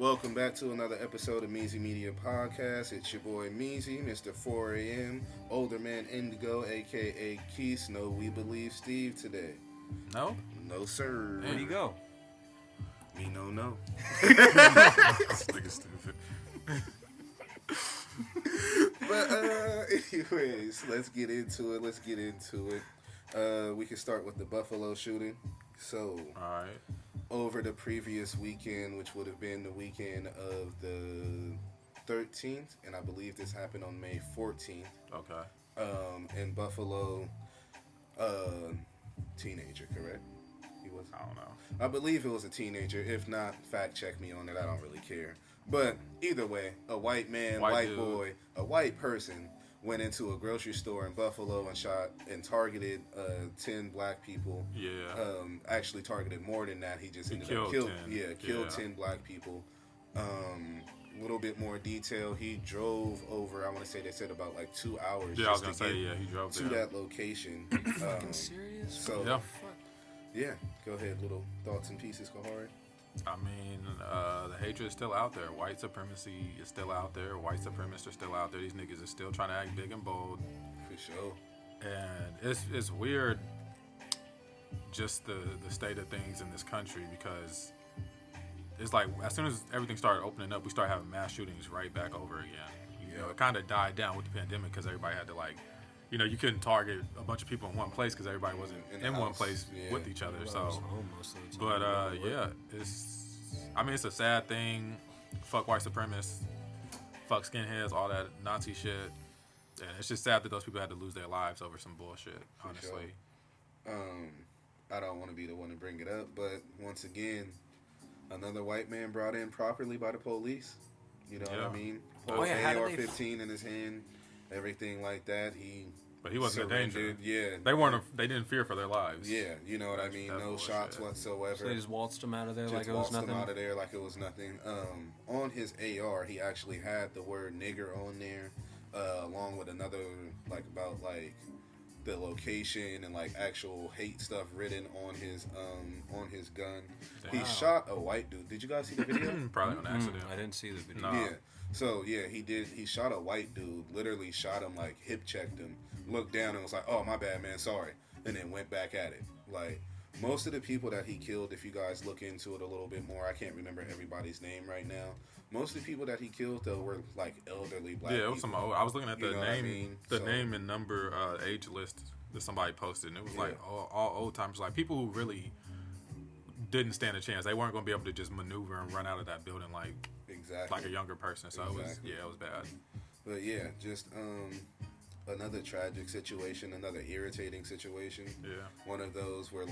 Welcome back to another episode of Meezy Media Podcast. It's your boy Meezy, Mr. 4 a.m., Older Man Indigo, a.k.a. Keith. No, we believe Steve today. No? No, sir. Where'd he go? Me no. This nigga stupid. But anyways, let's get into it. We can start with the Buffalo shooting. So, All right. over the previous weekend, which would have been the weekend of the 13th, and I believe this happened on May 14th. Okay. In Buffalo, teenager, correct? He was. I don't know. I believe it was a teenager. If not, fact check me on it. I don't really care. But either way, a white man, white boy, a white person went into a grocery store in Buffalo and shot and targeted 10 black people. Yeah. Actually targeted more than that. He just ended up killed 10 black people. Little bit more detail. He drove over, I want to say they said about like 2 hours. Yeah, I was going to say, he drove to there. that location. Fucking serious? So, yeah. Yeah, go ahead. Little thoughts and pieces, Kahari. I mean, the hatred is still out there. White supremacy is still out there. White supremacists are still out there. These niggas are still trying to act big and bold. For sure. And it's weird, just the state of things in this country, because it's like as soon as everything started opening up, we started having mass shootings right back over again. You know, it kind of died down with the pandemic because everybody had to you couldn't target a bunch of people in one place because everybody wasn't in one place with each other. So, but it's a sad thing. Fuck white supremacists, fuck skinheads, all that Nazi shit, and it's just sad that those people had to lose their lives over some bullshit. Honestly, I don't want to be the one to bring it up, but once again, another white man brought in properly by the police. You know what I mean? AR-15 in his hand, everything like that. But he wasn't a danger. Yeah. They didn't fear for their lives. Yeah, you know what I mean? No shots whatsoever. So they just waltzed him out of there like it was nothing? On his AR, he actually had the word nigger on there, along with another, about the location and, actual hate stuff written on his gun. Wow. He shot a white dude. Did you guys see the video? Probably on accident. I didn't see the video. No. Yeah. So, yeah, he did. He shot a white dude, literally shot him, hip checked him, looked down and was like, oh, my bad, man, sorry. And then went back at it. Most of the people that he killed, if you guys look into it a little bit more, I can't remember everybody's name right now. Most of the people that he killed, though, were, elderly black people. Yeah, it was some old. I was looking at the name, name and number age list that somebody posted, and it was all old timers, people who really didn't stand a chance. They weren't going to be able to just maneuver and run out of that building like a younger person. So it was bad. But yeah, just another tragic situation, another irritating situation. Yeah. One of those where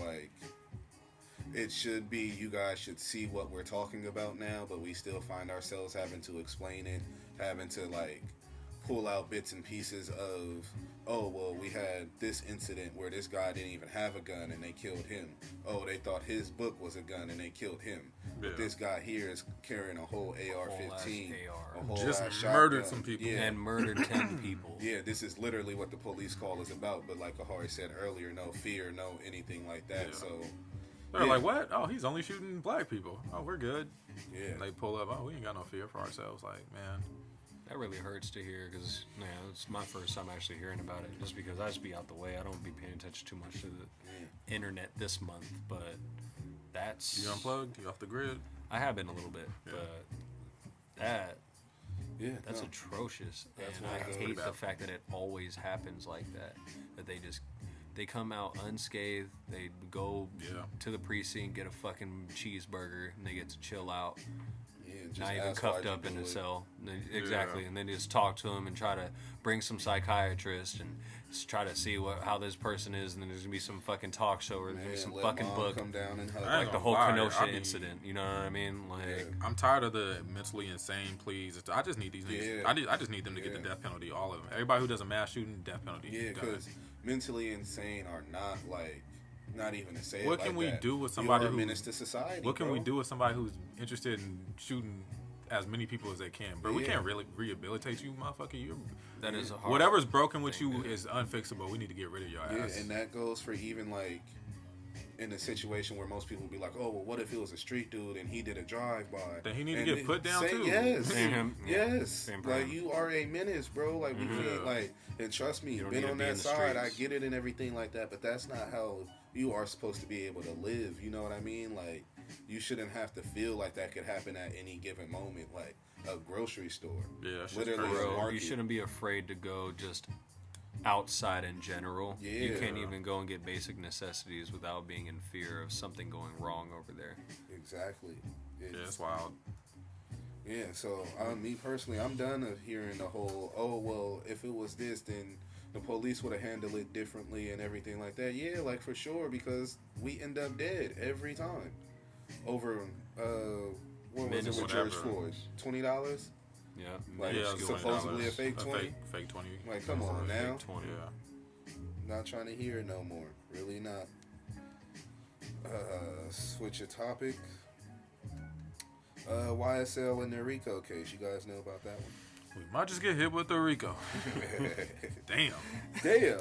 it should be, you guys should see what we're talking about now, but we still find ourselves having to explain it, having to pull out bits and pieces of, oh, well, we had this incident where this guy didn't even have a gun and they killed him. Oh, they thought his book was a gun and they killed him. Yeah. But this guy here is carrying a whole AR-15. AR. A whole just shotgun. murdered some people. Yeah. And murdered 10 people. Yeah, this is literally what the police call is about. But like Ahari said earlier, no fear, no anything like that. Yeah. So they're like, what? Oh, he's only shooting black people. Oh, we're good. Yeah. And they pull up. Oh, we ain't got no fear for ourselves. Man. That really hurts to hear because, it's my first time actually hearing about it. Just because I just be out the way. I don't be paying attention too much to the internet this month. But that's... You unplugged? You off the grid? I have been a little bit. Yeah. But that's atrocious. And I hate the fact that it always happens like that. That they come out unscathed. They go to the precinct, get a fucking cheeseburger, and they get to chill out. Not even cuffed up in a cell. Exactly. And then just talk to him and try to bring some psychiatrist and just try to see how this person is. And then there's going to be some fucking talk show or there's going to be some fucking book. Come down and like the whole Kenosha incident. You know what I mean? I'm tired of the mentally insane pleas. I just need these niggas. I just need them to get the death penalty, all of them. Everybody who does a mass shooting, death penalty. Yeah, because mentally insane are not even to say what it can like we that. do with somebody who's a menace to society? What can we do with somebody who's interested in shooting as many people as they can? But we can't really rehabilitate you, motherfucker. That is a hard whatever's broken with you is unfixable. We need to get rid of your ass. Yeah, and that goes for even in a situation where most people would be like, oh, well, what if it was a street dude and he did a drive-by? Then he need to get put down too. Yes, yes. Same like, you are a menace, bro. Like, we can't, like, and trust me, been on that side, I get it and everything like that, but that's not how you are supposed to be able to live. You know what I mean? Like, you shouldn't have to feel like that could happen at any given moment. Like, a grocery store. Yeah, literally. Bro, you shouldn't be afraid to go just outside in general. Yeah. You can't even go and get basic necessities without being in fear of something going wrong over there. Exactly. It's wild. Yeah, so me personally, I'm done of hearing the whole, oh, well, if it was this, then the police would have handled it differently and everything like that. Yeah, like, for sure, because we end up dead every time. Over, what was it with George Floyd? $20? Yeah. Like, supposedly a fake 20? Fake 20. Like, come on now. Fake 20, yeah. Not trying to hear it no more. Really not. Switch a topic. YSL and their Rico case. You guys know about that one? We might just get hit with the Rico. Damn.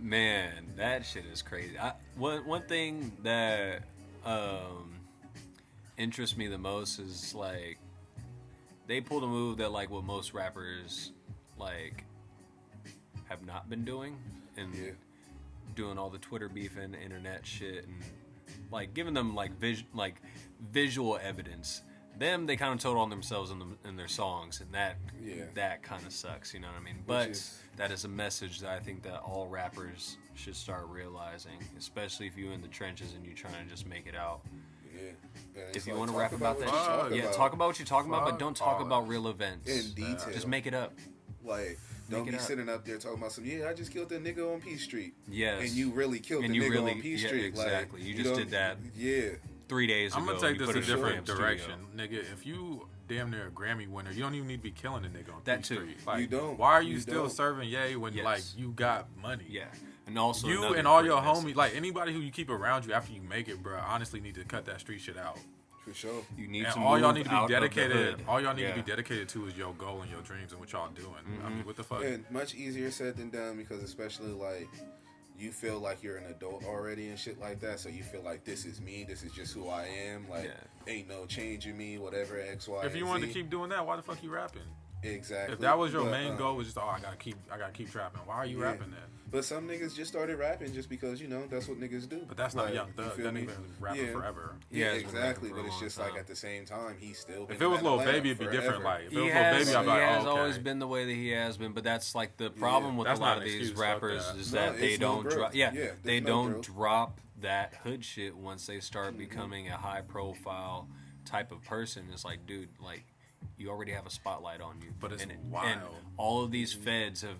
Man, that shit is crazy. One thing that interests me the most is, like, they pulled a move that, like, what most rappers, like, have not been doing, and doing all the Twitter beef and internet shit, and, like, giving them, like, visual evidence. Them, they kind of told on themselves in their songs, and that kind of sucks, you know what I mean? But that is a message that I think that all rappers should start realizing, especially if you're in the trenches and you're trying to just make it out. Yeah. If you want to rap about that shit, talk about what you're talking about, but don't talk about real events. In detail. Just make it up. Like, don't be sitting up there talking about some, I just killed a nigga on P Street. Yes. And you really killed the nigga on P Street. Exactly. Like, you just did that. Yeah. 3 days ago. I'm going to take this a different direction. Nigga, if you damn near a Grammy winner, you don't even need to be killing a nigga on that P too. Street. Like, you don't. Why are you still serving Ye when, like, you got money? Yeah. And also, you and all your homies, like, anybody who you keep around you after you make it, bro, honestly need to cut that street shit out. For sure. You need and to all move y'all need to be out dedicated. Of the hood. All y'all need to be dedicated to is your goal and your dreams and what y'all doing. I mean, what the fuck? And much easier said than done, because especially, like, you feel like you're an adult already and shit like that, so you feel like this is me, this is just who I am, like, ain't no change in me, whatever, X, Y, If you wanted to keep doing that, why the fuck you rapping? Exactly. If that was your main goal, was just, I gotta keep trapping. Why are you rapping then? But some niggas just started rapping just because, that's what niggas do. But that's not Young Thug. That nigga been rapping forever. Yeah, exactly. But it's just like, at the same time, he's still been if it was Lil Baby, it'd be different. Like, if it was Lil Baby, I'd be like, he has always been the way that he has been. But that's like the problem with a lot of these rappers is that they don't drop. They don't drop that hood shit once they start becoming a high profile type of person. It's like, dude, like, you already have a spotlight on you. But it's wild. And all of these feds have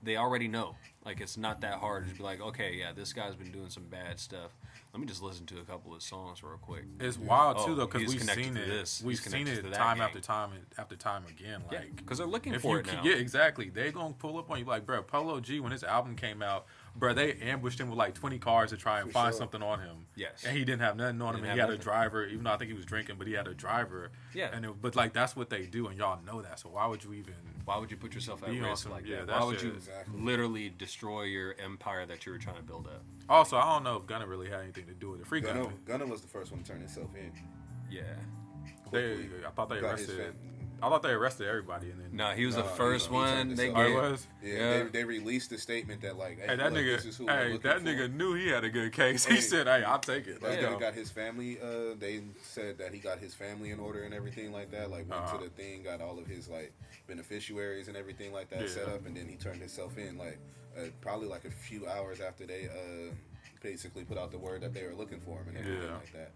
they already know. Like, it's not that hard to be like, okay, yeah, this guy's been doing some bad stuff. Let me just listen to a couple of songs real quick. It's wild too, though, because we've seen it. We've He's seen it to time gang. after time after time again. Like, because they're looking for it now. Yeah, exactly. They gonna pull up on you, like, bro. Polo G, when his album came out, bro, they ambushed him with like 20 cars to try and find something on him. Yes. And he didn't have nothing on him. And he had a driver, even though I think he was drinking, but he had a driver. Yeah. But like, that's what they do, and y'all know that. So why would you even? Why would you put yourself at risk like that? Why would you literally destroy your empire that you were trying to build up? Also, I don't know if Gunna really had anything to do with it. Free Gunna. Gunna was the first one to turn himself in. Yeah. I thought they arrested. I thought they arrested everybody, and then no, he was the first one. They was. Yeah, they released a statement that like, hey, that nigga knew he had a good case. He said, "Hey, I'll take it." That nigga got his family. They said that he got his family in order and everything like that. Like, went to the thing, got all of his like beneficiaries and everything like that set up, and then he turned himself in. Like, probably like a few hours after they basically put out the word that they were looking for him and everything like that.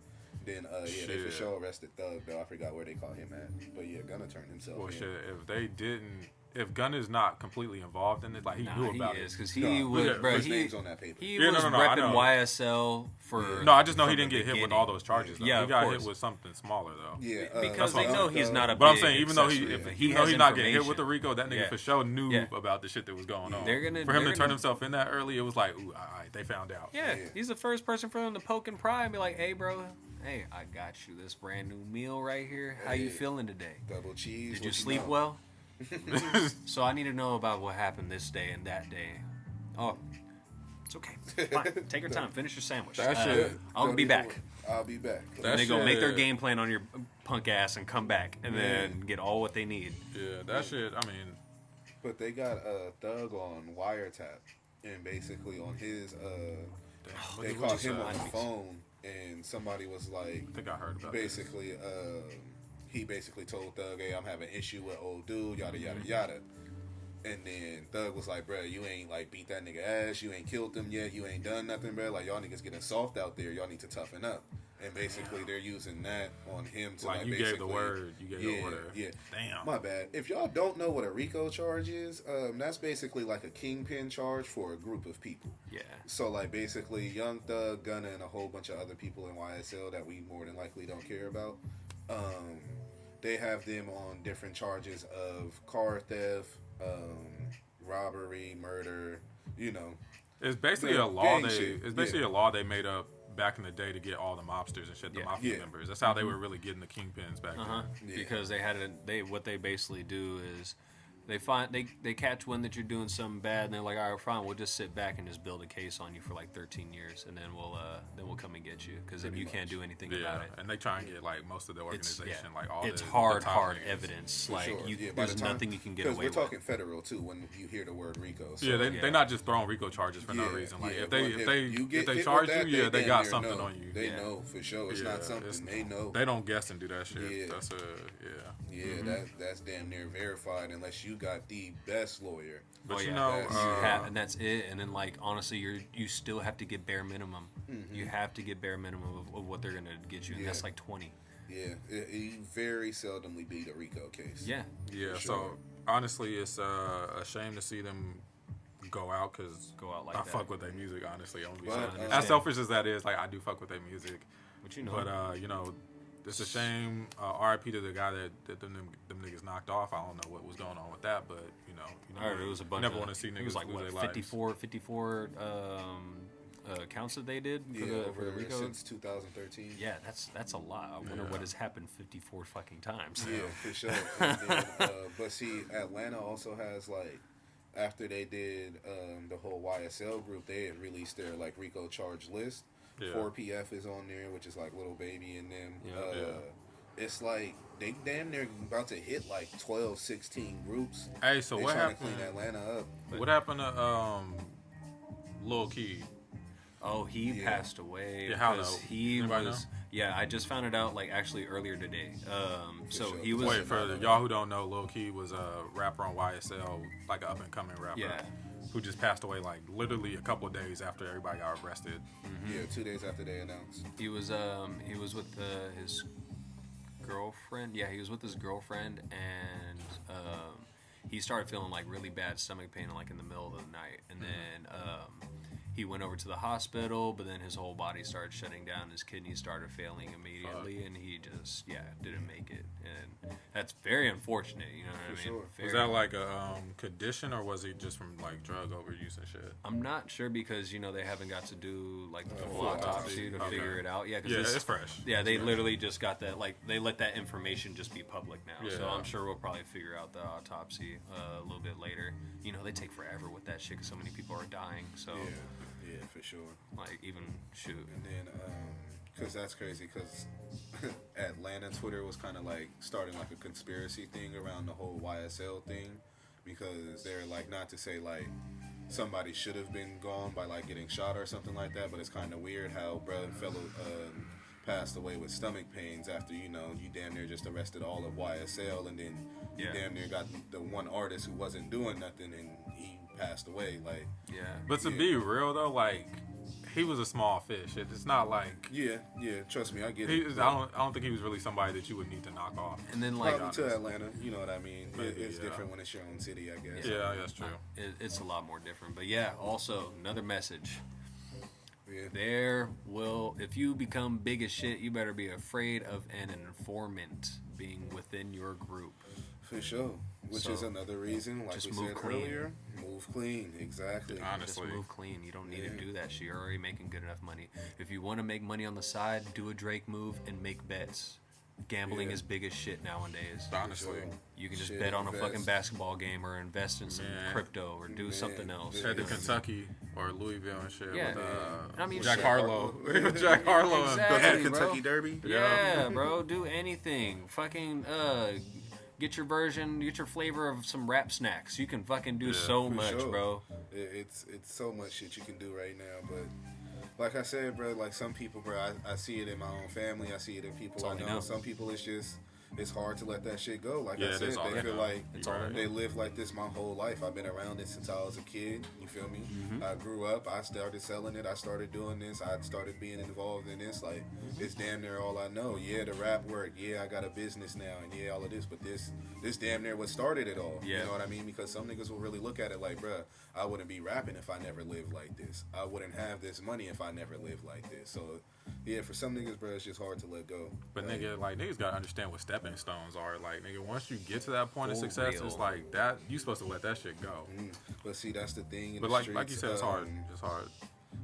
Then, they for sure arrested Thug, though. I forgot where they caught him at. But, yeah, Gunna turned himself in. Well, shit, if they didn't... If Gunna's not completely involved in it, like, he knew about it. Because he was... Bro, his name's on that paper. He was repping YSL for... No, I just know he didn't get hit with all those charges, though. Yeah, he got hit with something smaller, though. Yeah. Because they know he's not a But I'm saying, even though he's not getting hit with the Rico, that nigga Yeah. for sure knew about the shit that was going on. For him to turn himself in that early, it was like, ooh, all right, they found out. Yeah, he's the first person for him to poke and pry and be like, hey, bro... Hey, I got you this brand new meal right here. How you feeling today? Double cheese. Did you sleep well? So I need to know about what happened this day and that day. Oh, It's okay. Fine. Take your time. Finish your sandwich. That shit. I'll be back. I'll be back. And they go make their game plan on your punk ass and come back and then get all what they need. Yeah, that shit. I mean, but they got a Thug on wiretap, and basically on his they caught him on the phone, and somebody was like, I think I heard about basically he basically told Thug, hey, I'm having an issue with old dude, yada yada yada. And then Thug was like, bruh, you ain't like beat that nigga ass, you ain't killed him yet, you ain't done nothing, bruh. Like, y'all niggas getting soft out there, y'all need to toughen up. And basically they're using that on him to like you basically, gave the word. You gave the order. Yeah. Damn. My bad. If y'all don't know what a RICO charge is, that's basically like a kingpin charge for a group of people. Yeah. So like basically Young Thug, Gunna, and a whole bunch of other people in YSL that we more than likely don't care about. They have them on different charges of car theft, robbery, murder, you know. It's basically a law a law they made up back in the day to get all the mobsters and shit, the mafia members. That's how they were really getting the kingpins back then. Yeah. Because what they basically do is they catch one that you're doing something bad and they're like, all right, fine, we'll just sit back and just build a case on you for like 13 years and then we'll come and get you because then you can't do anything about it. And they try and get like most of the organization, like all it's the hard niggas. evidence. For like sure. there's nothing you can get away with. Because we're talking federal too when you hear the word RICO. So, they're not just throwing RICO charges for no reason. Like if they charge you, they got something on you. They know for sure. It's not something they know. They don't guess and do that shit. Yeah. That's That's damn near verified unless you got the best lawyer. But and that's it. And then like honestly, you still have to get bare minimum. You have to get bare minimum of what they're gonna get you, and that's like 20. Yeah, you very seldomly beat a RICO case. Yeah. So sure. honestly, it's a shame to see them go out because like I that. fuck with their music. Honestly, But, as selfish as that is, like I do fuck with their music. But you know, it's a shame. R.I.P. to the guy that them niggas knocked off. I don't know what was going on with that, but I heard it was a bunch. Never want to see niggas. It was like lose what, their 54 counts that they did for the RICO since 2013. Yeah, that's a lot. I wonder what has happened 54 fucking times. Yeah, for sure. And then, but see, Atlanta also has like after they did the whole YSL group, they had released their like RICO charge list. 4PF is on there, which is like Little Baby and them. It's like they damn near about to hit like 12, 16 groups. Hey, so what happened? To clean Atlanta up. What happened to Lil Key? Oh, he passed away. Yeah, how though? He Anybody was. know? Yeah, I just found it out like actually earlier today. So sure. he was. Wait, for y'all who don't know, Lil Key was a rapper on YSL, like an up and coming rapper. Yeah. Who just passed away like literally a couple of days after everybody got arrested. Yeah, 2 days after they announced. He was with his girlfriend. Yeah, he was with his girlfriend, and he started feeling like really bad stomach pain like in the middle of the night, and then he went over to the hospital, but then his whole body started shutting down. His kidneys started failing immediately, and he just didn't make it, and that's very unfortunate. You know what I mean? Sure. Was that like a condition, or was it just from like drug overuse and shit? I'm not sure because they haven't got to do like the full autopsy to figure it out. Yeah, it's fresh. Yeah, they literally just got that. Like they let that information just be public now. Yeah. So I'm sure we'll probably figure out the autopsy a little bit later. They take forever with that shit because so many people are dying. So yeah, for sure. like even shoot. And then because that's crazy because Atlanta Twitter was kind of like starting like a conspiracy thing around the whole YSL thing because they're like, not to say like somebody should have been gone by like getting shot or something like that, but it's kind of weird how brother fellow passed away with stomach pains after you damn near just arrested all of YSL, and then you damn near got the one artist who wasn't doing nothing and he passed away. Like, but to be real though, like he was a small fish. It's not like trust me, I get it. I don't think he was really somebody that you would need to knock off. And then like probably to Atlanta, you know what I mean. It's different when it's your own city, I guess. Yeah, that's true. It's a lot more different. But also another message. Yeah. If you become big as shit, you better be afraid of an informant being within your group. For sure. Which is another reason, like we said earlier, move clean. Exactly. Honestly. Just move clean. You don't need to do that shit. You're already making good enough money. If you want to make money on the side, do a Drake move and make bets. Gambling is big as shit nowadays. Honestly. You can just bet on a fucking basketball game or invest in some crypto or do something else. Head to Kentucky or Louisville and shit. Yeah. With, I mean, Jack shit. Harlow. Jack Harlow. Exactly, Go to bro. Kentucky Derby. Yeah, bro. Do anything. Fucking get your flavor of some rap snacks. You can fucking do so much, bro. It's so much shit you can do right now, but like I said, bro, like some people, bro, I see it in my own family. I see it in people I know. Some people, it's hard to let that shit go. Like I said, they feel like they live like this my whole life. I've been around it since I was a kid. You feel me? I grew up. I started selling it. I started doing this. I started being involved in this. Like, it's damn near all I know. Yeah, the rap work. Yeah, I got a business now. And yeah, all of this. But this damn near what started it all. Yeah. You know what I mean? Because some niggas will really look at it like, bruh, I wouldn't be rapping if I never lived like this. I wouldn't have this money if I never lived like this. So, yeah, for some niggas, bro, it's just hard to let go. But niggas gotta understand what stepping stones are. Like, nigga, once you get to that point of success, it's like that. You supposed to let that shit go. But see, that's the thing. But like you said, it's hard. It's hard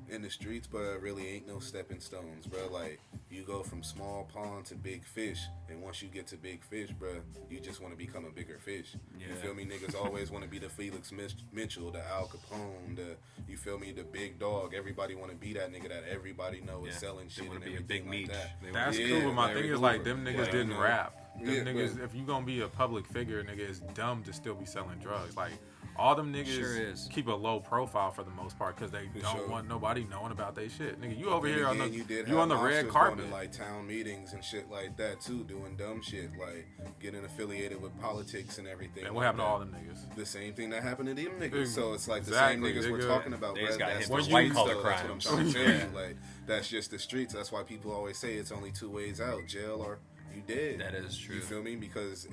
in the streets, but it really ain't no stepping stones, bro. Like, you go from small pond to big fish, and once you get to big fish, bro, you just want to become a bigger fish. Yeah. You feel me? Niggas always want to be the Felix Mitchell, the Al Capone, you feel me, the big dog. Everybody want to be that nigga that everybody know is selling shit and everything big like meat. that. That's cool, but my thing is like them niggas didn't rap. Them niggas, if you gonna be a public figure, nigga, it's dumb to still be selling drugs. Like, all them niggas keep a low profile for the most part because they don't want nobody knowing about their shit. Nigga, you over here on the red carpet, to, like, town meetings and shit like that too, doing dumb shit like getting affiliated with politics and everything. And what happened to all them niggas? The same thing that happened to them niggas. So it's like the same niggas we're talking about. They just got hit with white collar crimes. That's what I'm trying to tell you. Like, that's just the streets. That's why people always say it's only two ways out: jail or you dead. That is true. You feel me? Because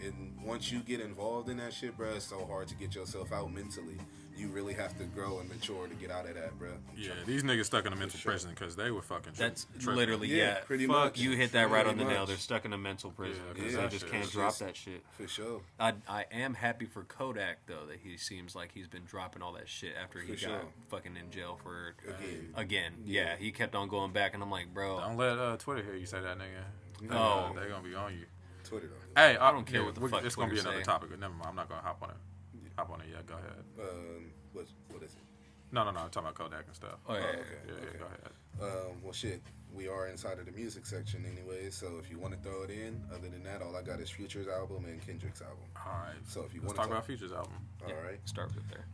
once you get involved in that shit, bro, it's so hard to get yourself out mentally. You really have to grow and mature to get out of that, bro. Yeah, these niggas stuck in a mental prison because they were fucking. That's literally pretty much. You hit that right on the nail. They're stuck in a mental prison because they just can't drop that shit. For sure. I am happy for Kodak though that he seems like he's been dropping all that shit after he got fucking in jail for again. Yeah, he kept on going back, and I'm like, bro, don't let Twitter hear you say that, nigga. Oh, they're gonna be on you. Twitter though. Hey, I don't care what the fuck. It's gonna be another say. topic. Never mind. I'm not gonna hop on it. Yeah, go ahead. What is it? No. I'm talking about Kodak and stuff. Oh yeah. Okay. Yeah, go ahead. Well, shit. We are inside of the music section anyway, so if you want to throw it in, other than that, all I got is Future's album and Kendrick's album. All right. So if you want to talk about Future's album. All right. Start with there.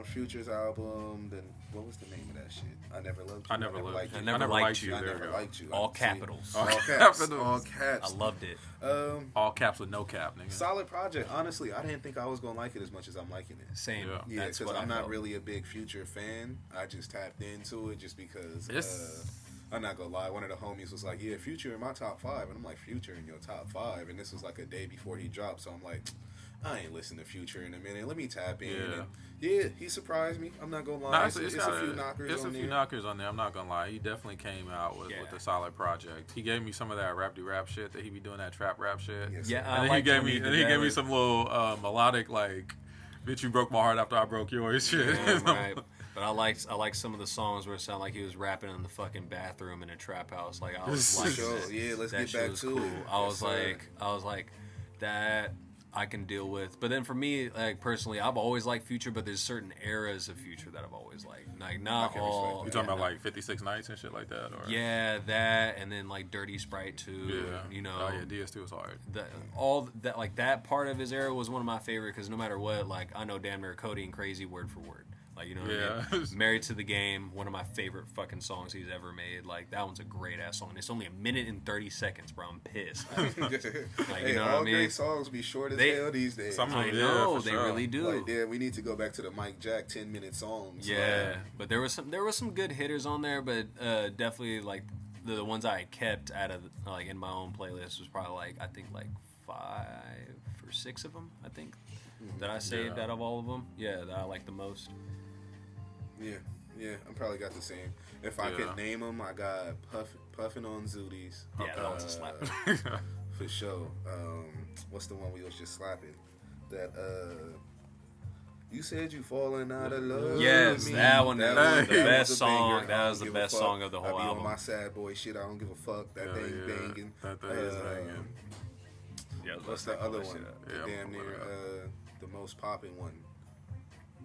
Future's album. Then what was the name of that shit? I never loved you. I never liked you. I never liked you. I never liked you. All capitals. All caps. All caps. I loved it. All caps with no cap, nigga. Solid project. Honestly, I didn't think I was gonna like it as much as I'm liking it. Same. Yeah, because I'm not really a big Future fan. I just tapped into it just because. I'm not gonna lie. One of the homies was like, "Yeah, Future in my top 5," and I'm like, "Future in your top 5?" And this was like a day before he dropped, so I'm like, I ain't listened to Future in a minute. Let me tap in. And he surprised me. I'm not gonna lie. It's a few knockers. There's a few knockers on there. I'm not gonna lie. He definitely came out with a solid project. He gave me some of that rap shit that he be doing, that trap rap shit. Yes, and then he gave me some little melodic like, "Bitch, you broke my heart after I broke yours" shit. Yeah, right. But I liked some of the songs where it sounded like he was rapping in the fucking bathroom in a trap house. Like, I was like, let's that get back was to cool. it. I was like, that I can deal with. But then for me, like, personally, I've always liked Future, but there's certain eras of Future that I've always liked. Like, not all. You talking about like 56 Nights and shit like that, or that, and then like Dirty Sprite 2. Yeah, you know. Oh yeah, DS2 was hard. All that, like, that part of his era was one of my favorite because no matter what, like, I know damn near Cody and Crazy word for word. Like, you know what I mean? Married to the Game, one of my favorite fucking songs he's ever made. Like, that one's a great ass song. It's only 1 minute and 30 seconds, bro. I'm pissed. Like, you know what I mean? Great songs be short as hell these days. I know, they really do. Like, we need to go back to the Mike Jack 10-minute songs. Yeah, but there was some good hitters on there, but definitely like the ones I kept out of like in my own playlist was probably like I think like 5 or 6 of them. I think that I saved out of all of them. Yeah, that I like the most. Yeah, I probably got the same. If I could name them, I got Puffin' on Zooties. Yeah, that one's a slap. For sure. What's the one we was just slapping? That You said you falling out of love. Yes, that one was the best song. That was the Give a best fuck. song of the whole I be album. on my sad boy shit. I don't give a fuck. That Hell thing yeah. banging. That thing is banging. Yeah, What's the other one? Yeah, The damn I'm near pulling the most popping one.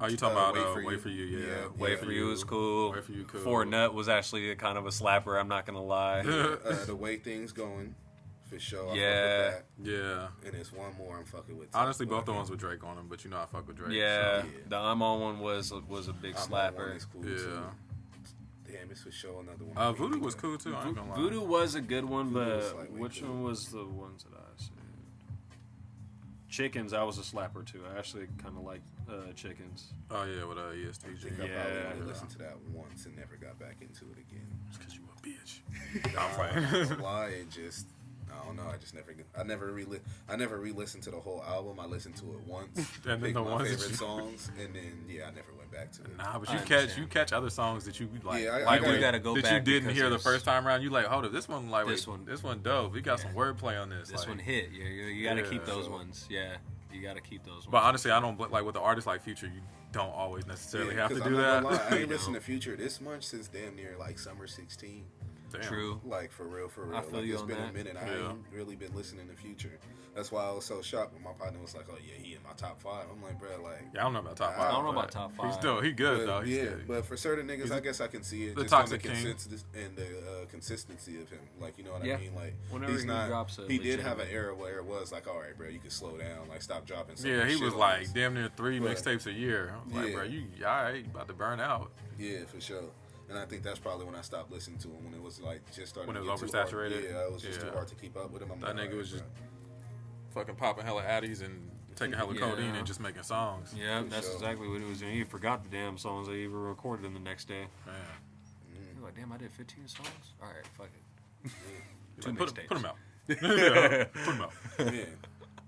Oh, you talking about Wait For You? Yeah. Wait For You was cool. Wait For You cool. For Nut was actually kind of a slapper. I'm not gonna lie. The way things going, for sure. Yeah. I fuck with that. Yeah. And there's one more I'm fucking with. Honestly, both the ones with Drake on them, but you know I fuck with Drake. Yeah, so. the I'm On one was a big I'm on one slapper. is cool Yeah. too. Damn, it's for sure another one. Voodoo was cool too. I ain't gonna lie. Voodoo was a good one, Voodoo but was like way which cool. one was the ones that I said? Chickens, I was a slapper too. I actually kind of like Chickens. Oh yeah, with I ESTG. think I Yeah. probably only listened to that once and never got back into it again. It's because you a bitch. Nah, I'm playing. Why? It just, I don't know. I never re-listened to the whole album. I listened to it once. then picked the my ones that favorite you- songs, and then I never went back to it. Nah, but I you understand. catch other songs that you like. Yeah, I like gotta- when- gotta go that back you didn't because hear the there's- first time around. You like, hold up, this one This one. dope. We got Yeah. some wordplay on this. This like, one hit. You got to keep Yeah. those ones. Yeah, you got to keep those ones. But honestly, I don't like with the artists like Future. You don't always necessarily have to 'cause do I'm that. not gonna lie, I ain't You listened know. to Future this much since damn near like summer 16. Damn. True. Like for real. I feel Like, you it's on been that. a minute. I Yeah. ain't really been listening to Future. That's why I was so shocked when my partner was like, "Oh yeah, he in my top 5." I'm like, bro, like. Yeah, I don't know about top I five. don't know but about top five. He good though. But, He's yeah, good. but for certain niggas, He's I guess I can see it the just on the Toxic King. consistency and the consistency of him. Like, you know what Yeah. I mean? Like, Whenever he's he not. drops a He did have an legitimate- era where it was like, all right, bro, you can slow down. Like, stop dropping. So Yeah, much he shit was on like this. damn near 3 But- mixtapes a year. I was like, Yeah. bro, you all right? About to burn out. Yeah, for sure. And I think that's probably when I stopped listening to him, when it was like just starting. When it to was get too hard. oversaturated? Yeah, it was just too Yeah. hard to keep up with him. I'm That like, nigga all was right, just fucking popping hella addies and taking hella Yeah. codeine and just making songs. Yeah, For that's sure. exactly what it was doing. He forgot the damn songs they even recorded them the next day. Man. You're like, damn, I did 15 songs? All right, fuck it. He's Two like, put mixtapes. him out. Yeah, put him out. bro. Yeah.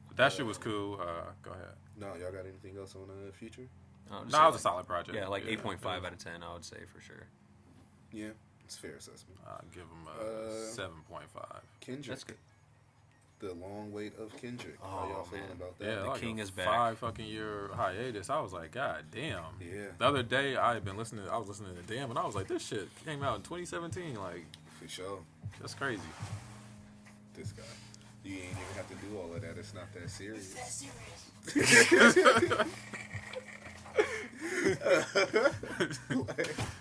But that shit was cool. Go ahead. No, y'all got anything else on Future? I would No, say it was a like- solid project. Yeah, like 8.5 out of 10, I would say for sure. Yeah, it's a fair assessment. I'll give him a 7.5. Kendrick. That's good. The long wait of Kendrick. Oh, How y'all feeling man. about that? Yeah, The like King a is back. 5 fucking year hiatus. I was like, God damn. Yeah. The other day I was listening to Damn and I was like, this shit came out in 2017. Like, For sure. that's crazy. This guy. You ain't even have to do all of that. It's not that serious.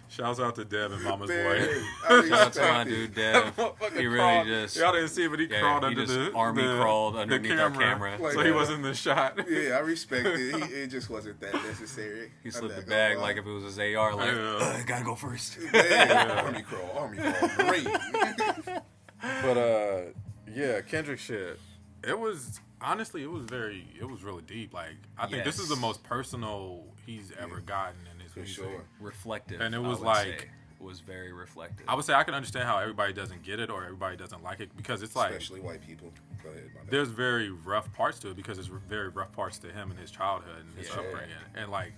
Shouts out to Dev and Mama's Man, Boy. I Shout out to my respect it. dude, Dev. Motherfucker He really crawled- just... Y'all didn't see it, but he crawled he under just the army crawled underneath our camera. Like, so he wasn't in the shot. Yeah, I respect it. It just wasn't that necessary. He I'm slipped the not bag gonna lie. like if it was his AR, like, Yeah. gotta go first. Man, army crawl, great. But yeah, Kendrick shit. It was honestly, it was really deep. Like I think this is the Yes. most personal he's ever gotten in his For music. sure. Reflective. And it I was would like- say. It was very reflective. I would say I can understand how everybody doesn't get it or everybody doesn't like it because it's like Especially white people. Go ahead, my bad. there's very rough parts to it because it's very rough parts to him and his childhood and his Yeah. upbringing and like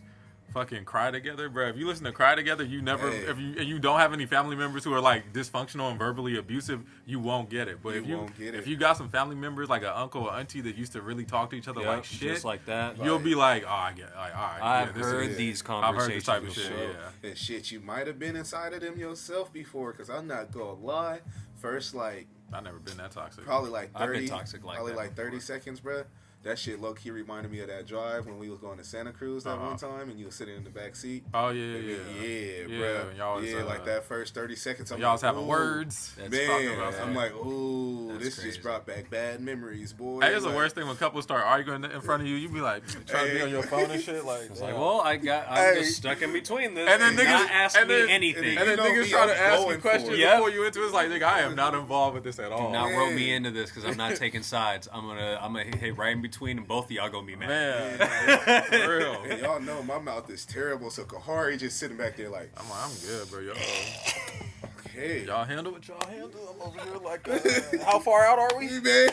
fucking Cry Together, bro. If you listen to Cry Together, you never Hey. if you don't have any family members who are like dysfunctional and verbally abusive, you won't get it. But You won't get if it. you got some family members like an uncle or auntie that used to really talk to each other Yeah, like shit, just like that. you'll be like, oh, I get, like, all right, I've yeah, this heard is, these I've heard conversations this type of before. shit. Yeah. And shit, you might have been inside of them yourself before, because I'm not gonna lie. First, like, I've never been that toxic. probably like I've been 30, toxic like probably that like 30 before. seconds, bruh. That shit low-key reminded me of that drive when we was going to Santa Cruz that Uh-huh. one time, and you was sitting in the back seat. Oh yeah, Yeah, yeah, bruh. when y'all was, Yeah, like that first 30 seconds. I'm Y'all was like, having ooh, words. That's Man, talking about I'm that. like, ooh, That's this crazy. just brought back bad memories, boy. Hey, it's the Like, worst thing when couples start arguing in front of you. You be like trying to be on your phone and shit. Like, It's like, damn. well, I'm Hey. just stuck in between this. And then You're niggas- not asking and then- me anything. and then You know niggas me, try to I'm ask you going for questions it. Yep. before you into it. It's like, nigga, I am not involved with this at all. Now Man. rope me into this because I'm not taking sides. I'm gonna hit right in between, and both of y'all gonna be mad. Man, man. for real. And y'all know my mouth is terrible, so Kahari just sitting back there like, I'm good, bro. hey, Y'all handle what y'all handle. I'm over here like, how far out are we? man.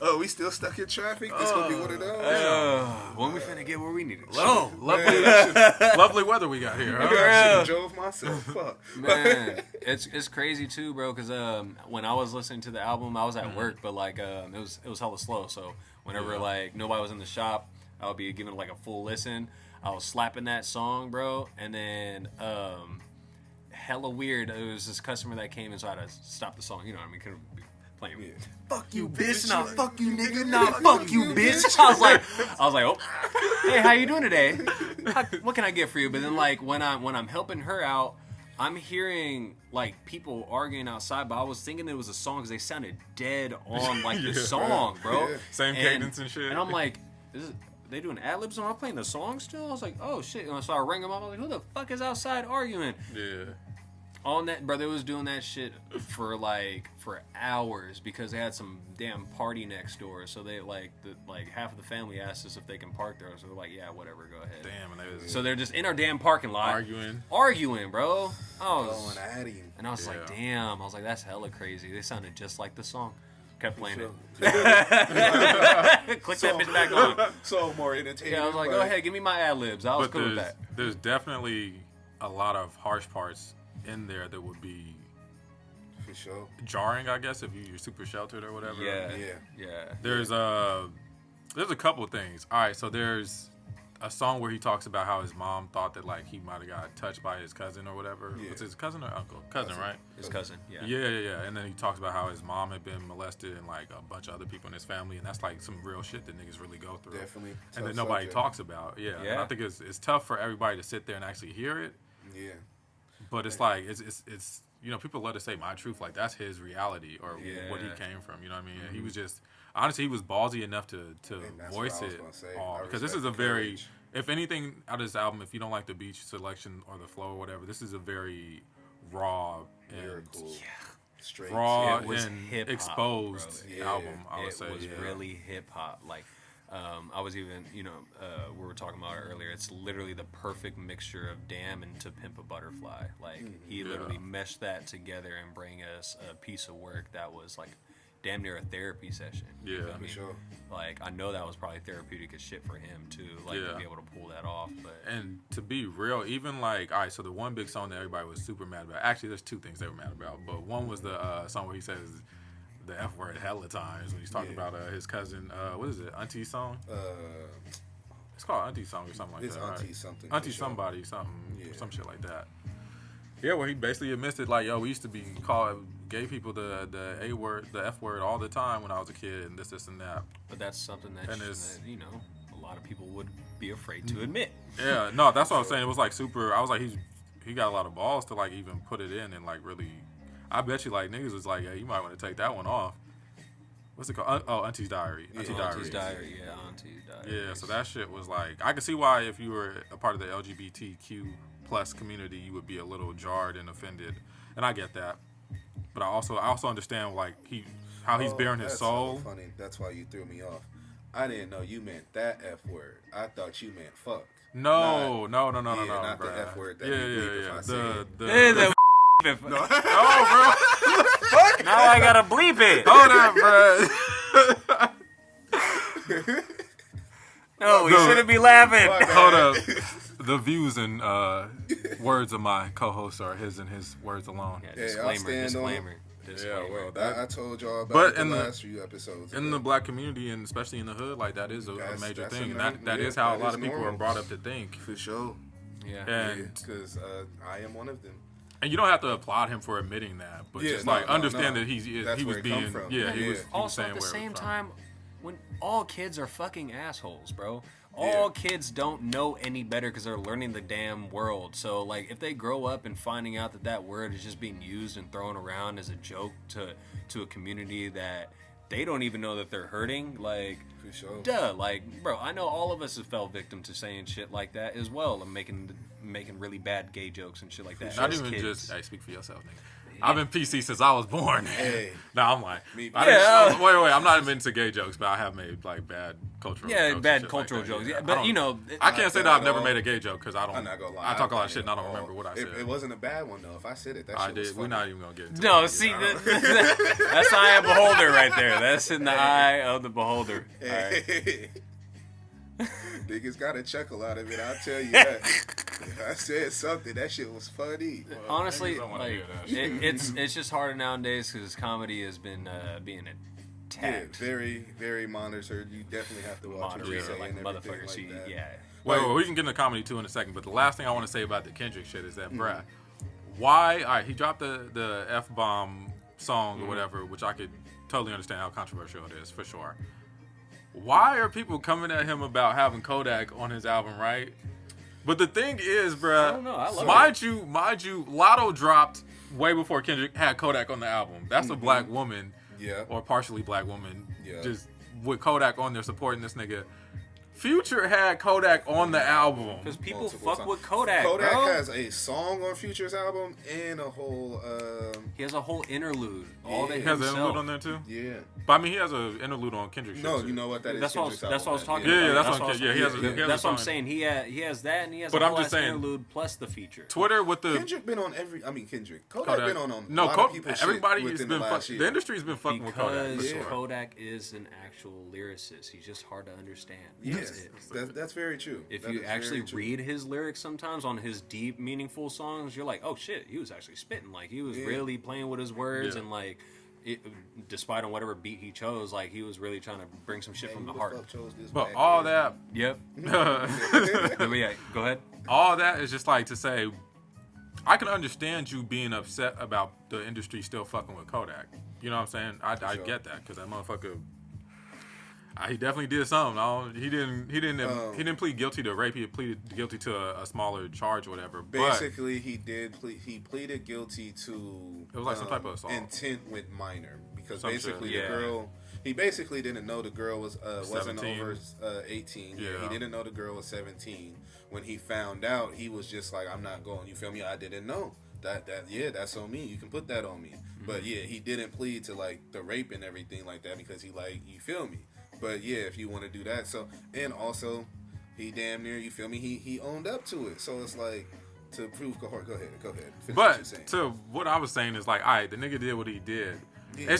Oh, we still stuck in traffic? This gonna be one of those? When we finna get where we need to Oh, go. lovely weather we got here. I Huh? should Yeah. have drove myself. Fuck. Man, it's crazy too, bro. Because when I was listening to the album, I was at work, but like it was hella slow. So whenever Yeah. like nobody was in the shop, I'll be giving like a full listen. I was slapping that song, bro, and then hella weird. It was this customer that came and so I had to stop the song. You know what I mean? Couldn't be playing. Yeah. Fuck you, bitch. Nah, fuck you, nigga. Nah, fuck you, bitch. I was like, oh, hey, how you doing today? What can I get for you? But then like when I'm helping her out, I'm hearing like people arguing outside, but I was thinking it was a song because they sounded dead on like the song, bro. Yeah. Same cadence and shit. And I'm like, they doing ad-libs and I'm playing the song still? I was like, oh shit. And so I rang them up. I was like, who the fuck is outside arguing? Yeah. On that, brother was doing that shit for hours because they had some damn party next door. So they half of the family asked us if they can park there. So they're like, yeah, whatever, go ahead. Damn, so they're just in our damn parking lot arguing, bro. Going at him. And I was like, damn. I was like, that's hella crazy. They sounded just like the song. Kept playing it. Click that bitch back on. So more entertaining. Yeah, I was like, go ahead, give me my ad libs. I was cool with that. There's definitely a lot of harsh parts in there that would be for sure jarring, I guess, if you're super sheltered or whatever. Yeah. There's a couple things. All right, so there's a song where he talks about how his mom thought that like he might have got touched by his cousin or whatever. Yeah. Was his cousin or uncle? Cousin, right? His cousin. Yeah. Yeah. And then he talks about how his mom had been molested and like a bunch of other people in his family, and that's like some real shit that niggas really go through. Definitely. And that nobody talks about. Yeah. And I think it's tough for everybody to sit there and actually hear it. Yeah. But it's like it's you know, people love to say my truth, like that's his reality or what he came from. You know what I mean? Mm-hmm. He was just honestly he was ballsy enough to voice it all because this is a very if anything out of this album, if you don't like the beach selection or the flow or whatever, this is a very raw and straight, raw it was and hip-hop, exposed album. I would say it was really hip hop. Like I was even, we were talking about it earlier. It's literally the perfect mixture of Damn and To Pimp a Butterfly. Like he literally meshed that together and bring us a piece of work that was like damn near a therapy session. Yeah, for sure. Like I know that was probably therapeutic as shit for him too. Like to be able to pull that off. But and to be real, even like all right, so the one big song that everybody was super mad about. Actually, there's two things they were mad about, but one was the song where he says the F word hella times when he's talking about his cousin. What is it? Auntie's song? It's called Auntie's song or something like it's that. Auntie right? something. Auntie somebody, some shit like that. Yeah, where he basically admits it, like, yo, we used to be called gay people the A word, the F word all the time when I was a kid, and this and that. But that's something that a lot of people would be afraid to admit. Yeah, no, that's what I'm saying. It was like super. I was like, he got a lot of balls to like even put it in and like really. I bet you like niggas was like, yeah, you might want to take that one off. What's it called? Auntie's Diary. Auntie's Diary. Yeah, Auntie's Diary. Yeah, so that shit was like, I could see why if you were a part of the LGBTQ plus community, you would be a little jarred and offended, and I get that. But I also understand like how he's bearing his soul. So funny. That's why you threw me off. I didn't know you meant that F word. I thought you meant fuck. No, not bro. the F word that Yeah. The no, bro. Now I gotta bleep it. Hold up, bro. No, we shouldn't be laughing. Hold up. The views and words of my co-host are his and his words alone. Yeah, disclaimer. Yeah, well, I told y'all about the last few episodes. In the black community and especially in the hood, like that is a major thing. And that is how a lot of people are brought up to think. For sure. Yeah. And because I am one of them. And you don't have to applaud him for admitting that, but understand that he was being he was also saying at the where same it was time, when all kids are fucking assholes, bro. All kids don't know any better because they're learning the damn world. So, like, if they grow up and finding out that word is just being used and thrown around as a joke to a community that they don't even know that they're hurting, like, for sure. Duh, like, bro, I know all of us have fell victim to saying shit like that as well, and making really bad gay jokes and shit like that. Not even kids. Just, hey, speak for yourself, nigga. I've been PC since I was born. Hey. No, I'm like, wait, I'm not even into gay jokes, but I have made like bad cultural jokes. Yeah, bad cultural like jokes. Yeah, but I can't say that I've never made a gay joke because I don't. I'm not gonna lie. I talk a lot of shit and I don't remember what I said. It wasn't a bad one though. If I said it, that shit was funny. We're not even gonna get into it. No, see, that's the eye of the beholder right there. That's in the eye of the beholder. All right. Niggas got a chuckle out of it, I'll tell you that. I said something, that shit was funny. Well, honestly, like, it's just harder nowadays because comedy has been being intact. Yeah, very, very monitored. You definitely have to watch what you say like and everything motherfucker. like that. Yeah. Well, we can get into comedy too in a second, but the last thing I want to say about the Kendrick shit is that, bruh, why? All right, he dropped the F-bomb song or whatever, which I could totally understand how controversial it is for sure. Why are people coming at him about having Kodak on his album, right? But the thing is, bruh, I don't know. I love mind you, Lotto dropped way before Kendrick had Kodak on the album. That's a black woman, or partially black woman, just with Kodak on there supporting this nigga. Future had Kodak on the album. Because people fuck with Kodak, Kodak bro. has a song on Future's album and a whole... he has a whole interlude. He has an interlude on there too? Yeah. But I mean, he has an interlude on Kendrick's shit too. You know what that is? That's what I was talking about. Yeah, that's what he has. That's what I'm saying. He has that, and he has but a I'm whole just saying, interlude plus the feature. Twitter with the... Kendrick been on every... I mean, Kodak been on a no, lot of people's everybody shit has within been the last year. The industry's been fucking with Kodak. Because For sure. Kodak is an actual lyricist. He's just hard to understand. Yes, that's very true. If you actually read his lyrics sometimes on his deep, meaningful songs, you're like, oh shit, he was actually spitting. Like, he was really playing with his words and like... despite on whatever beat he chose, like he was really trying to bring some shit from the heart. But all that, yep. Go ahead. All that is just like to say, I can understand you being upset about the industry still fucking with Kodak. You know what I'm saying? I get that because that motherfucker. He definitely did something. He didn't plead guilty to rape. He pleaded guilty to a smaller charge or whatever. Basically, he pleaded guilty to it was like some type of assault. Intent with minor because Some basically shit. the girl. He basically didn't know the girl wasn't 17. over 18. Yeah. He didn't know the girl was 17. When he found out, he was just like, "I'm not going." You feel me? I didn't know that's on me. You can put that on me. But yeah, he didn't plead to like the rape and everything like that because he like, you feel me? But yeah, if you want to do that, so and also he damn near, you feel me? He owned up to it. So it's like to prove cohort. Go ahead. Finish what you're saying. To what I was saying is like, all right, the nigga did what he did. Yeah.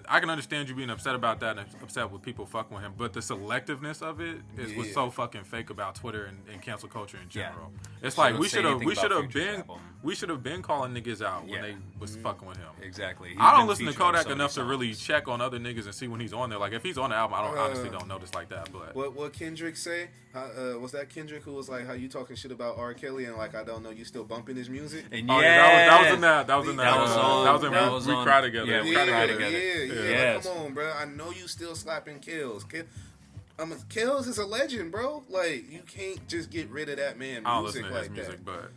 I can understand you being upset about that and upset with people fucking with him, but the selectiveness of it is what's so fucking fake about Twitter and cancel culture in general. Yeah. It's like we should have been calling niggas out when they was fucking with him. Exactly. I don't listen to Kodak enough to really check on other niggas and see when he's on there. Like if he's on the album, I honestly don't notice like that. But what Kendrick say? Was that Kendrick who was like, "How you talking shit about R. Kelly and like I don't know you still bumping his music?" And that was in We Cry Together. Yeah. Yeah. Like, come on, bro. I know you still slapping Kills. Kills is a legend, bro. Like, you can't just get rid of that man music like that. But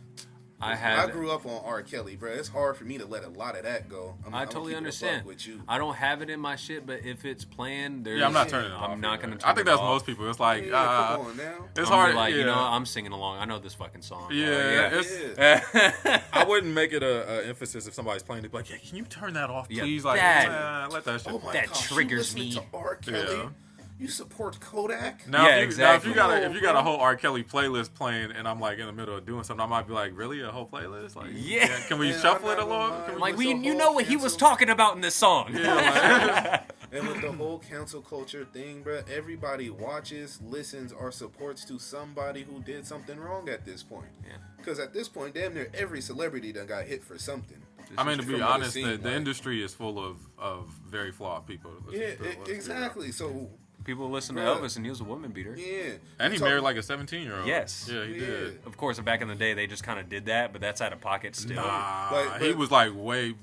I grew up on R. Kelly, bro. It's hard for me to let a lot of that go. I totally understand. With you. I don't have it in my shit, but if it's playing, I'm not turning it off. I'm not gonna. I think that's most people. It's like, come on now. It's hard. Like, you know, I'm singing along. I know this fucking song. I wouldn't make it a emphasis if somebody's playing it. Like, can you turn that off, please? Like, let that shit. Oh my that gosh, triggers me. To R. Kelly. You support Kodak? Now, if you got a whole R. Kelly playlist playing, and I'm like in the middle of doing something, I might be like, really, a whole playlist? Like, can we shuffle it along? Like, you know what he was talking about in this song. Yeah, and with the whole cancel culture thing, bro, everybody watches, listens, or supports to somebody who did something wrong at this point. Yeah. Because at this point, damn near every celebrity done got hit for something. I mean, to be honest, the industry is full of very flawed people. Exactly. So. People listen to Elvis, and he was a woman beater. Yeah. And he married like a 17-year-old. Yes. Yeah, he did. Of course, back in the day, they just kind of did that, but that's out of pocket still. Nah, he was like he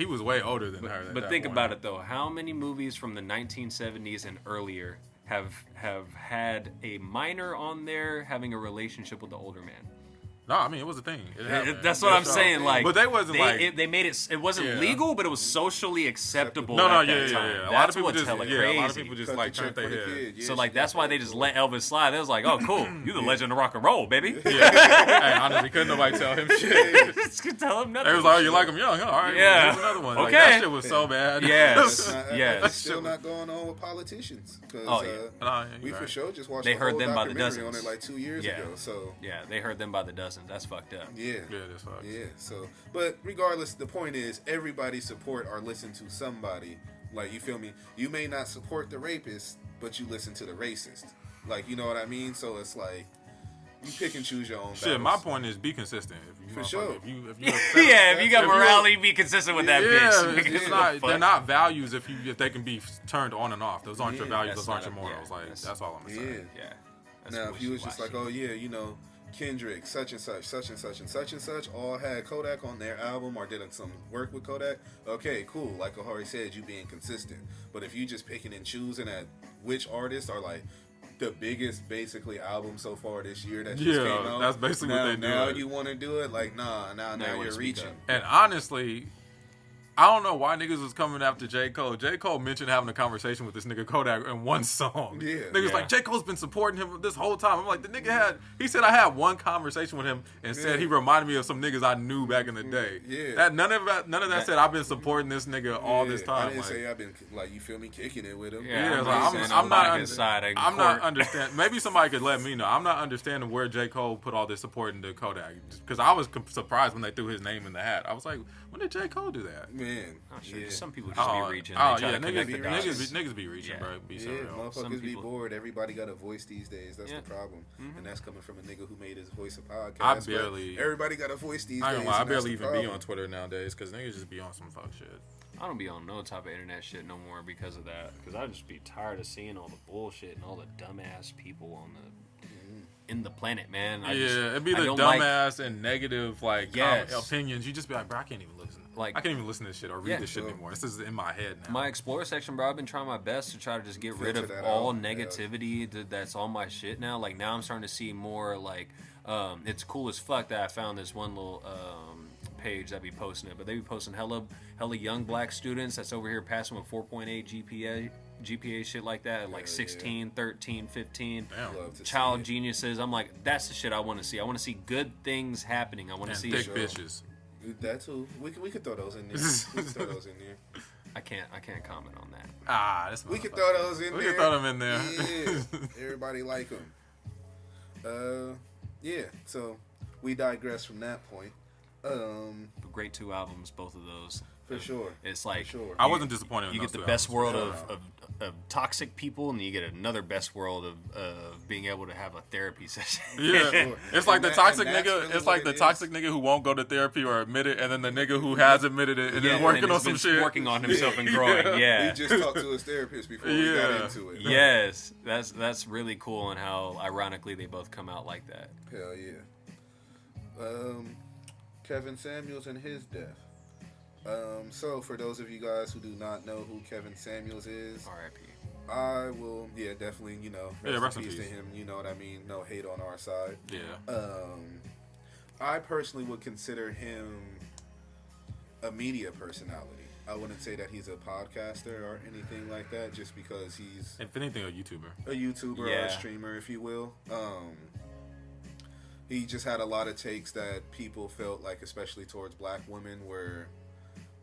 was way older than her. But think about it, though. How many movies from the 1970s and earlier have had a minor on there having a relationship with the older man? No, I mean, it was a thing. That's what I'm saying. Like, but they wasn't they made it. It wasn't legal, but it was socially acceptable. No, at that time. A lot of people just like turned their head. So like that's why they just let Elvis slide. They was like, oh, cool, you the legend of rock and roll, baby. Yeah. Hey, honestly, couldn't nobody tell him shit. Just tell him nothing. They was like, oh, you like him young? Huh? All right. Yeah. Here's another one. Okay. Like, that shit was so bad. Yes. That's still not going on with politicians. We for sure just watched. They heard them by the documentary dozens on it like 2 years ago. So they heard them by the dozens. That's fucked up. Yeah, that's fucked. Yeah, so but regardless, the point is everybody support or listen to somebody. Like, you feel me? You may not support the rapist, but you listen to the racist. Like, you know what I mean? So it's like You pick and choose your own. Shit, my point is be consistent. For sure. If you if you got morality, be consistent with that bitch. They're not values if they can be turned on and off. Those aren't your values. Those aren't your morals. That's all I'm saying. Now, if you was just like, oh yeah, you know, Kendrick, such and such, such and such, and such and such, all had Kodak on their album or did some work with Kodak. Okay, cool. Like Ahari said, you being consistent. But if you just picking and choosing at which artists are like the biggest, basically, album so far this year that just came out. That's basically what they do. Now you want to do it? Like, now you're reaching. And honestly, I don't know why niggas was coming after J. Cole. J. Cole mentioned having a conversation with this nigga Kodak in one song. Yeah. Niggas like, J. Cole's been supporting him this whole time. I'm like, the nigga he said I had one conversation with him and said he reminded me of some niggas I knew back in the day. Yeah. None of that said I've been supporting this nigga all this time. I didn't say I've been, like, you feel me, kicking it with him. I'm not understanding. Maybe somebody could let me know. I'm not understanding where J. Cole put all this support into Kodak. Because I was surprised when they threw his name in the hat. I was like, when did J. Cole do that? Man. Some people just be reaching. Niggas be reaching, bro. Be so real. Motherfuckers be bored. Everybody got a voice these days. That's the problem. And that's coming from a nigga who made his voice a podcast. Everybody got a voice these days. I barely even be on Twitter nowadays because niggas just be on some fuck shit. I don't be on no type of internet shit no more because of that. Because I just be tired of seeing all the bullshit and all the dumbass people on in the planet, man. It'd be the dumbass and negative opinions. You just be like, bro, I can't even listen. Like, I can't even listen to this shit or read this shit anymore. This is in my head now. My Explore section, bro, I've been trying my best to try to just get rid of all negativity that's on my shit now. Like, now I'm starting to see more, like, it's cool as fuck that I found this one little page that be posting it. But they be posting hella young black students that's over here passing with 4.8 GPA shit like that, like 16, 13, 15, child geniuses. I'm like, that's the shit I want to see. I want to see good things happening. I want to see thick bitches. That too. We could throw those in there. I can't comment on that. That's we could throw those in there. We could throw them in there. Yeah. Everybody like them. So we digress from that point. Great 2 albums, both of those. For sure. It's like I wasn't disappointed. You get the best world of toxic people, and you get another best world of being able to have a therapy session. Yeah, it's like the toxic nigga. It's like the toxic nigga who won't go to therapy or admit it, and then the nigga who has admitted it and is working on some shit, working on himself and growing. Yeah, he just talked to his therapist before he got into it. Yes, that's really cool, and how ironically they both come out like that. Hell yeah. Kevin Samuels and his death. So for those of you guys who do not know who Kevin Samuels is, R.I.P. I will, definitely, rest in peace to him. You know what I mean? No hate on our side. Yeah. I personally would consider him a media personality. I wouldn't say that he's a podcaster or anything like that, just because he's, if anything, a YouTuber. A YouTuber or a streamer, if you will. He just had a lot of takes that people felt like, especially towards black women, were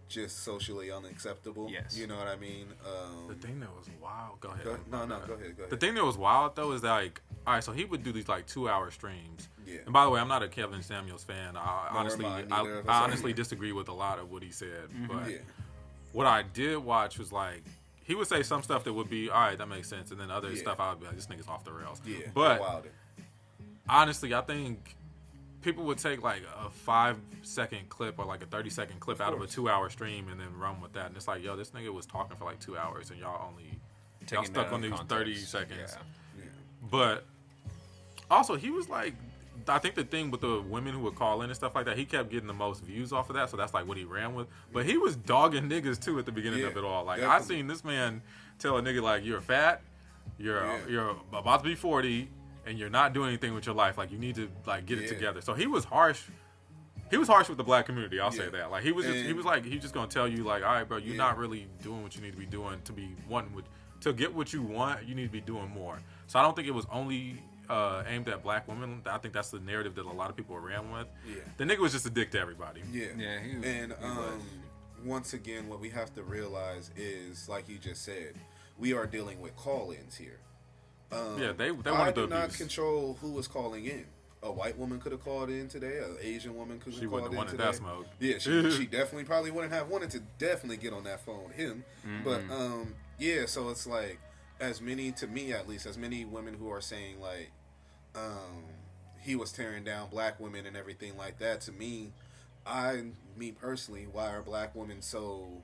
just socially unacceptable. Yes. You know what I mean? The thing that was wild. Go ahead. Go ahead. The thing that was wild though is that, like, all right, so he would do these like 2-hour streams. Yeah. And by the way, I'm not a Kevin Samuels fan. I honestly disagree with a lot of what he said. But what I did watch was like, he would say some stuff that would be, all right, that makes sense, and then other stuff I would be like, this nigga's off the rails. Yeah. But honestly, I think people would take like a 5-second clip or like a 30-second clip out of a 2-hour stream and then run with that. And it's like, yo, this nigga was talking for like 2 hours and y'all stuck on these 30 seconds. Yeah. But also, he was like, I think the thing with the women who would call in and stuff like that, he kept getting the most views off of that. So that's like what he ran with. But he was dogging niggas too at the beginning of it all. Like, I seen this man tell a nigga like, you're fat, you're about to be 40, and you're not doing anything with your life. Like, you need to like get it together. So he was harsh. He was harsh with the black community. I'll say that. Like, he was just gonna tell you like, all right, bro, you're not really doing what you need to be doing to get what you want. You need to be doing more. So I don't think it was only aimed at black women. I think that's the narrative that a lot of people ran with. Yeah. The nigga was just a dick to everybody. Yeah. Once again, what we have to realize is, like you just said, we are dealing with call-ins here. They wanted I to do not control who was calling in. A white woman could have called in today. An Asian woman could have called in today. She wouldn't have wanted that smoke. Yeah, she definitely probably wouldn't have wanted to definitely get on that phone with him. Mm-hmm. But so it's like, as many, to me at least, as many women who are saying like, he was tearing down black women and everything like that. To me personally, why are black women so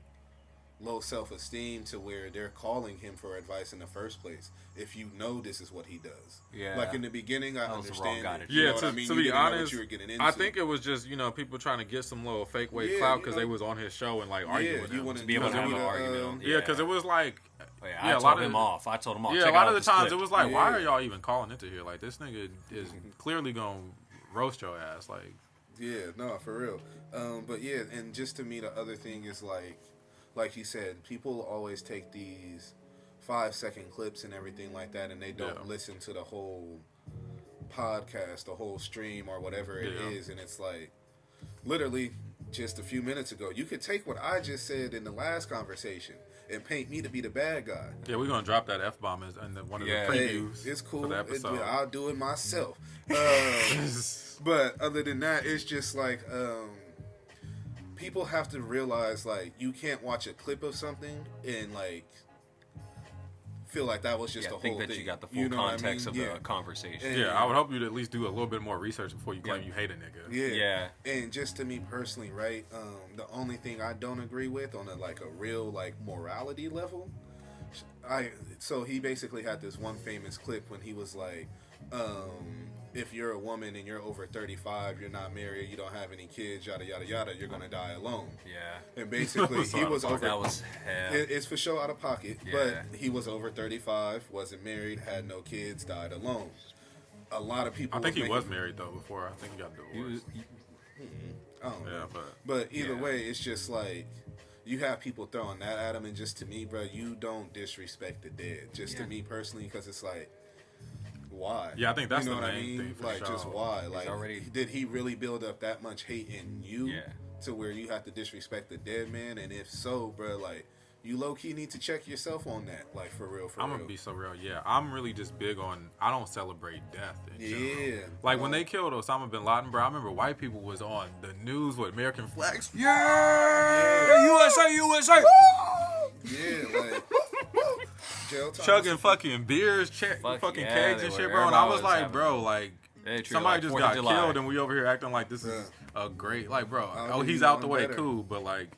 low self-esteem to where they're calling him for advice in the first place? If you know this is what he does, like in the beginning, I understand. To be honest, I think it was just people trying to get some little fake weight clout because they was on his show and like arguing with him. To be able to have an argument. Because it was like. I told him off. Yeah, a lot of the times it was like, why are y'all even calling into here? Like, this nigga is clearly gonna roast your ass. Like, yeah, no, for real. But yeah, and just to me, the other thing is like you said, people always take these 5-second clips and everything like that, and they don't listen to the whole podcast, the whole stream, or whatever it is. And it's like, literally, just a few minutes ago, you could take what I just said in the last conversation and paint me to be the bad guy. Yeah, we're gonna drop that F-bomb in one of the previews. Hey, it's cool. For the episode. I'll do it myself. But other than that, it's just like people have to realize, like, you can't watch a clip of something and like feel like that was just the whole thing. I think that you got the full context of the conversation. And, I would hope you'd at least do a little bit more research before you claim you hate a nigga. Yeah. And just to me personally, right, the only thing I don't agree with on a real morality level, so he basically had this one famous clip when he was like, if you're a woman and you're over 35, you're not married, you don't have any kids, yada yada yada, you're gonna die alone. Yeah. And basically he was over. That was it's for sure out of pocket, but he was over 35, wasn't married, had no kids, died alone. A lot of people. I think he was married though before. I think he got divorced. I don't know. But either way, it's just like, you have people throwing that at him, and just to me, bro, you don't disrespect the dead. Just to me personally, because it's like, why? Yeah, I think that's the main thing. Like, just why? Like, did he really build up that much hate in you to where you have to disrespect the dead man? And if so, bro, like, you low key need to check yourself on that. Like, for real. I'm gonna be so real. Yeah, I'm really just big on. I don't celebrate death in general. Like when they killed Osama bin Laden, bro. I remember white people was on the news with American flags. USA. Yeah, like. Chugging fucking beers, fucking kegs and shit, bro. And I was like, bro, like, somebody just got killed and we over here acting like this is a great, like, bro, he's out the way, cool. But, like,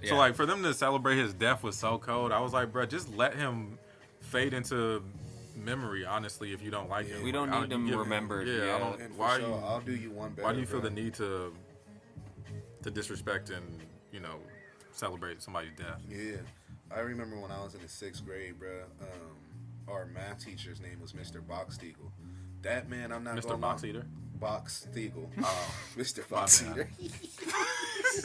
so, like, for them to celebrate his death was so cold. I was like, bro, just let him fade into memory, honestly, if you don't like him. We don't need him remembered. I don't. I'll do you one better. Why do you feel the need to disrespect and, celebrate somebody's death? Yeah. I remember when I was in the 6th grade, bro, our math teacher's name was Mr. Boxteagle. That man, I'm not Mr. Boxeater? Boxteagle. Oh, Mr. Boxeater.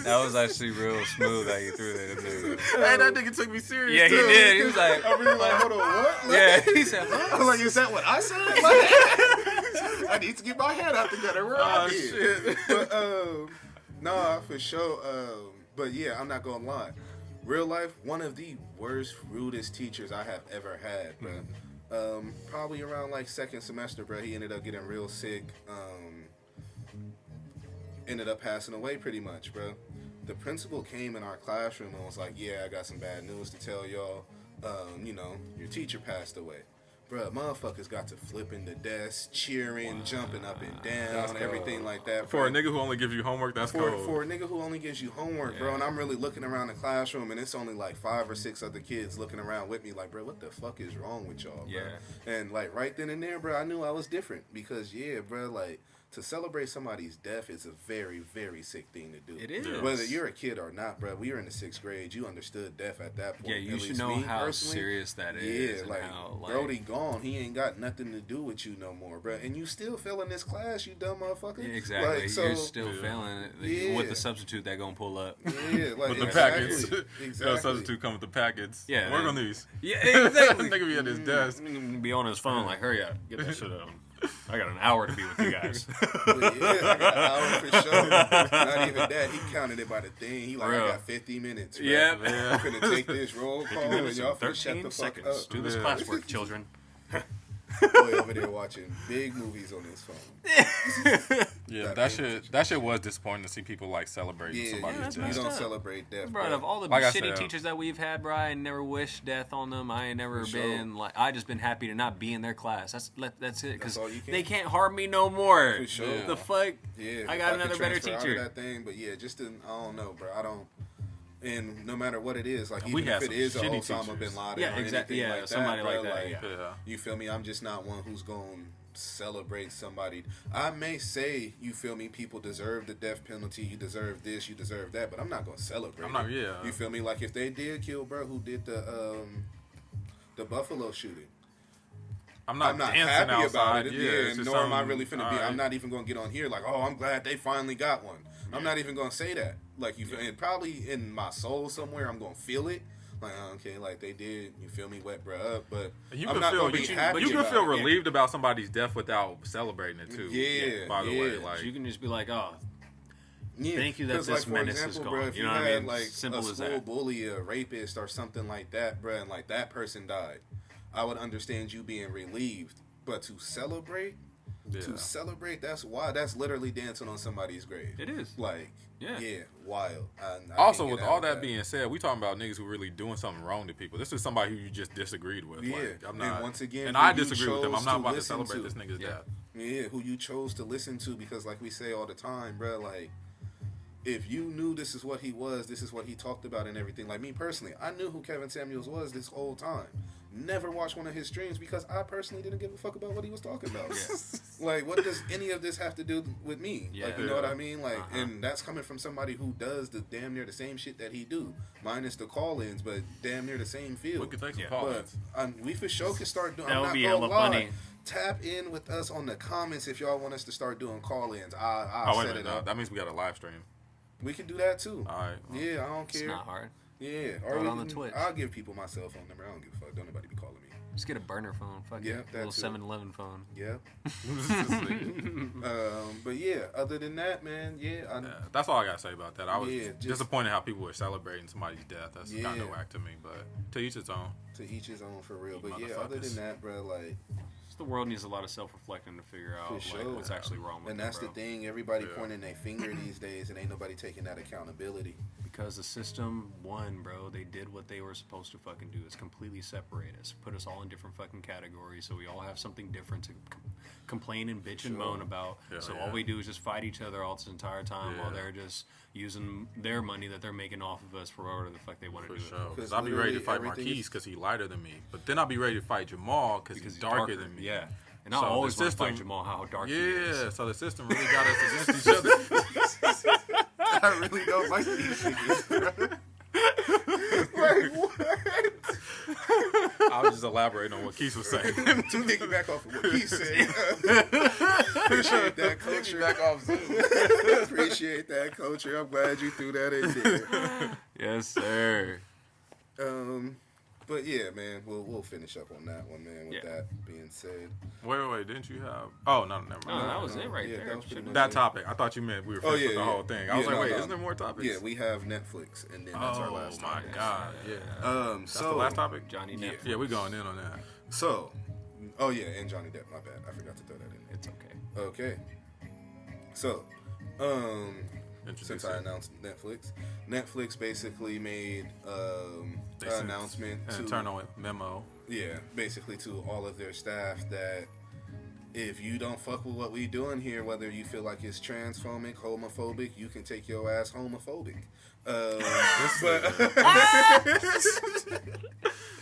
That was actually real smooth how you threw that in there. Hey, that nigga took me serious. Yeah, he did. He was like, I really like, hold on, what? Like, yeah, he said, what? I was like, is that what I said? Like, I need to get my head out together. Where I did. But, nah, for sure. But yeah, I'm not gonna lie. Real life, one of the worst, rudest teachers I have ever had, bro. Probably around like 2nd semester, bro. He ended up getting real sick. Ended up passing away pretty much, bro. The principal came in our classroom and was like, yeah, I got some bad news to tell y'all. Your teacher passed away. Bro, motherfuckers got to flipping the desk, cheering, jumping up and down, everything like that. For a nigga who only gives you homework, that's cold. For a nigga who only gives you homework, bro, and I'm really looking around the classroom, and it's only like 5 or 6 other kids looking around with me like, bro, what the fuck is wrong with y'all, bro? And like right then and there, bro, I knew I was different because, bro, like, to celebrate somebody's death is a very, very sick thing to do. It is. Whether you're a kid or not, bro, we were in the 6th grade. You understood death at that point. Yeah, you should know how serious that is. Yeah, like, Brody gone. He ain't got nothing to do with you no more, bro. And you still failing this class, you dumb motherfucker. Yeah, exactly. Like, you're still failing with the substitute that gonna pull up. Yeah, like, with the packets. Exactly. Substitute come with the packets. Yeah. Work on these. Yeah, exactly. Nigga be at his desk. Be on his phone like, hurry up. Get that shit on. I got an hour to be with you guys. I got an hour for sure. Not even that. He counted it by the thing. He like, I got 50 minutes. Right? Yeah. I'm going to take this roll call and y'all finna shut the fuck up. Do this classwork, children. Boy over there watching big movies on his phone. Yeah, that shit was disappointing to see people like celebrating somebody's death. You don't celebrate death, bro. Of all the shitty teachers that we've had, bro, I ain't never wished death on them. I ain't never been like, I just been happy to not be in their class. That's it, because they can't harm me no more. For sure. The fuck? Yeah, I got another better teacher. That thing, but yeah, just I don't know, bro. I don't. And no matter what it is, like we even if it is shitty Osama bin Laden, yeah, exactly, anything like somebody that, like bro, that. Yeah. You feel me? I'm just not one who's going to celebrate somebody. I may say, you feel me? People deserve the death penalty. You deserve this. You deserve that. But I'm not going to celebrate. You feel me? Like if they did kill bro who did the Buffalo shooting. I'm not happy outside. about it. Nor am I really finna be. I'm not even going to get on here like, oh, I'm glad they finally got one. I'm not even going to say that. Like, you feel, and probably in my soul somewhere, I'm going to feel it. Like, okay, like they did, you feel me, wet bruh up, but I'm not going to be happy. But you can about feel it. relieved about somebody's death without celebrating it too. Yeah. By the way, like you can just be like, oh, yeah. thank you that this like, menace example, is bro, gone. if You know what I mean? Like Simple a as school that. bully, a rapist, or something like that, bro, and like that person died, I would understand you being relieved. But to celebrate, that's literally dancing on somebody's grave. It is. Like, yeah, wild. I also, with all that being said, we talking about niggas who really doing something wrong to people. This is somebody who you just disagreed with. Yeah, like, I'm not, and once again, and I disagree with them. I'm not about to celebrate this nigga's death. Yeah, who you chose to listen to, because like we say all the time, bro, like, if you knew this is what he was, this is what he talked about and everything. Like me personally, I knew who Kevin Samuels was this whole time. Never watched one of his streams because I personally didn't give a fuck about what he was talking about. Like, what does any of this have to do with me? Like, you know what I mean? Like, and that's coming from somebody who does the damn near the same shit that he do, minus the call-ins, but damn near the same field. We could take some call-ins. But we for sure can start doing. That I'm would not be gonna hella lie. funny. Tap in with us on the comments if y'all want us to start doing call-ins. I'll set it up. That means we got a live stream. We can do that too. All right. Well, yeah, I don't care. It's not hard. Yeah, or on the Twitch. I'll give people my cell phone number. I don't give a fuck. Don't nobody be calling me. Just get a burner phone. Fuck it. A little 7-Eleven phone. Yeah. But yeah, other than that, man, that's all I gotta say about that. I was disappointed how people were celebrating somebody's death. That's kind of whack to me, but to each his own. To each his own, for real. But yeah, other than that, bro, like, the world needs a lot of self-reflecting to figure out like, what's actually wrong with it. And that's the thing. Everybody pointing their finger these days, and ain't nobody taking that accountability. Because the system won, bro. They did what they were supposed to fucking do. It's completely separate us. Put us all in different fucking categories, so we all have something different to complain and bitch and moan about. All we do is just fight each other all this entire time while they're just using their money that they're making off of us for whatever the fuck they want to do. Because I'll be ready to fight Marquise because he's lighter than me. But then I'll be ready to fight Jamal because he's darker than me. Yeah. And I always want to fight Jamal how dark he is. Yeah, so the system really got us against each other. I really don't like these niggas, bro. Like, what? I was just elaborating on what Keith was saying. To piggyback off of what Keith said. Appreciate that, culture. Piggyback off Appreciate that, culture. I'm glad you threw that in there. Yes, sir. But yeah, man, we'll finish up on that one, man. With that being said, wait, didn't you have? Oh no, never mind. No, that was it right there. That was pretty much that topic. I thought you meant we were finished with the whole thing. I was like, wait, isn't there more topics? Yeah, we have Netflix, and then that's our last topic. Oh my god, yeah. That's the last topic. Johnny Depp. Yeah, we going in on that. So, and Johnny Depp. My bad, I forgot to throw that in. It's okay. Okay. So, since I announced Netflix basically made an announcement, an internal memo. Yeah, basically to all of their staff that if you don't fuck with what we doing here, whether you feel like it's transphobic, homophobic, you can take your ass homophobic.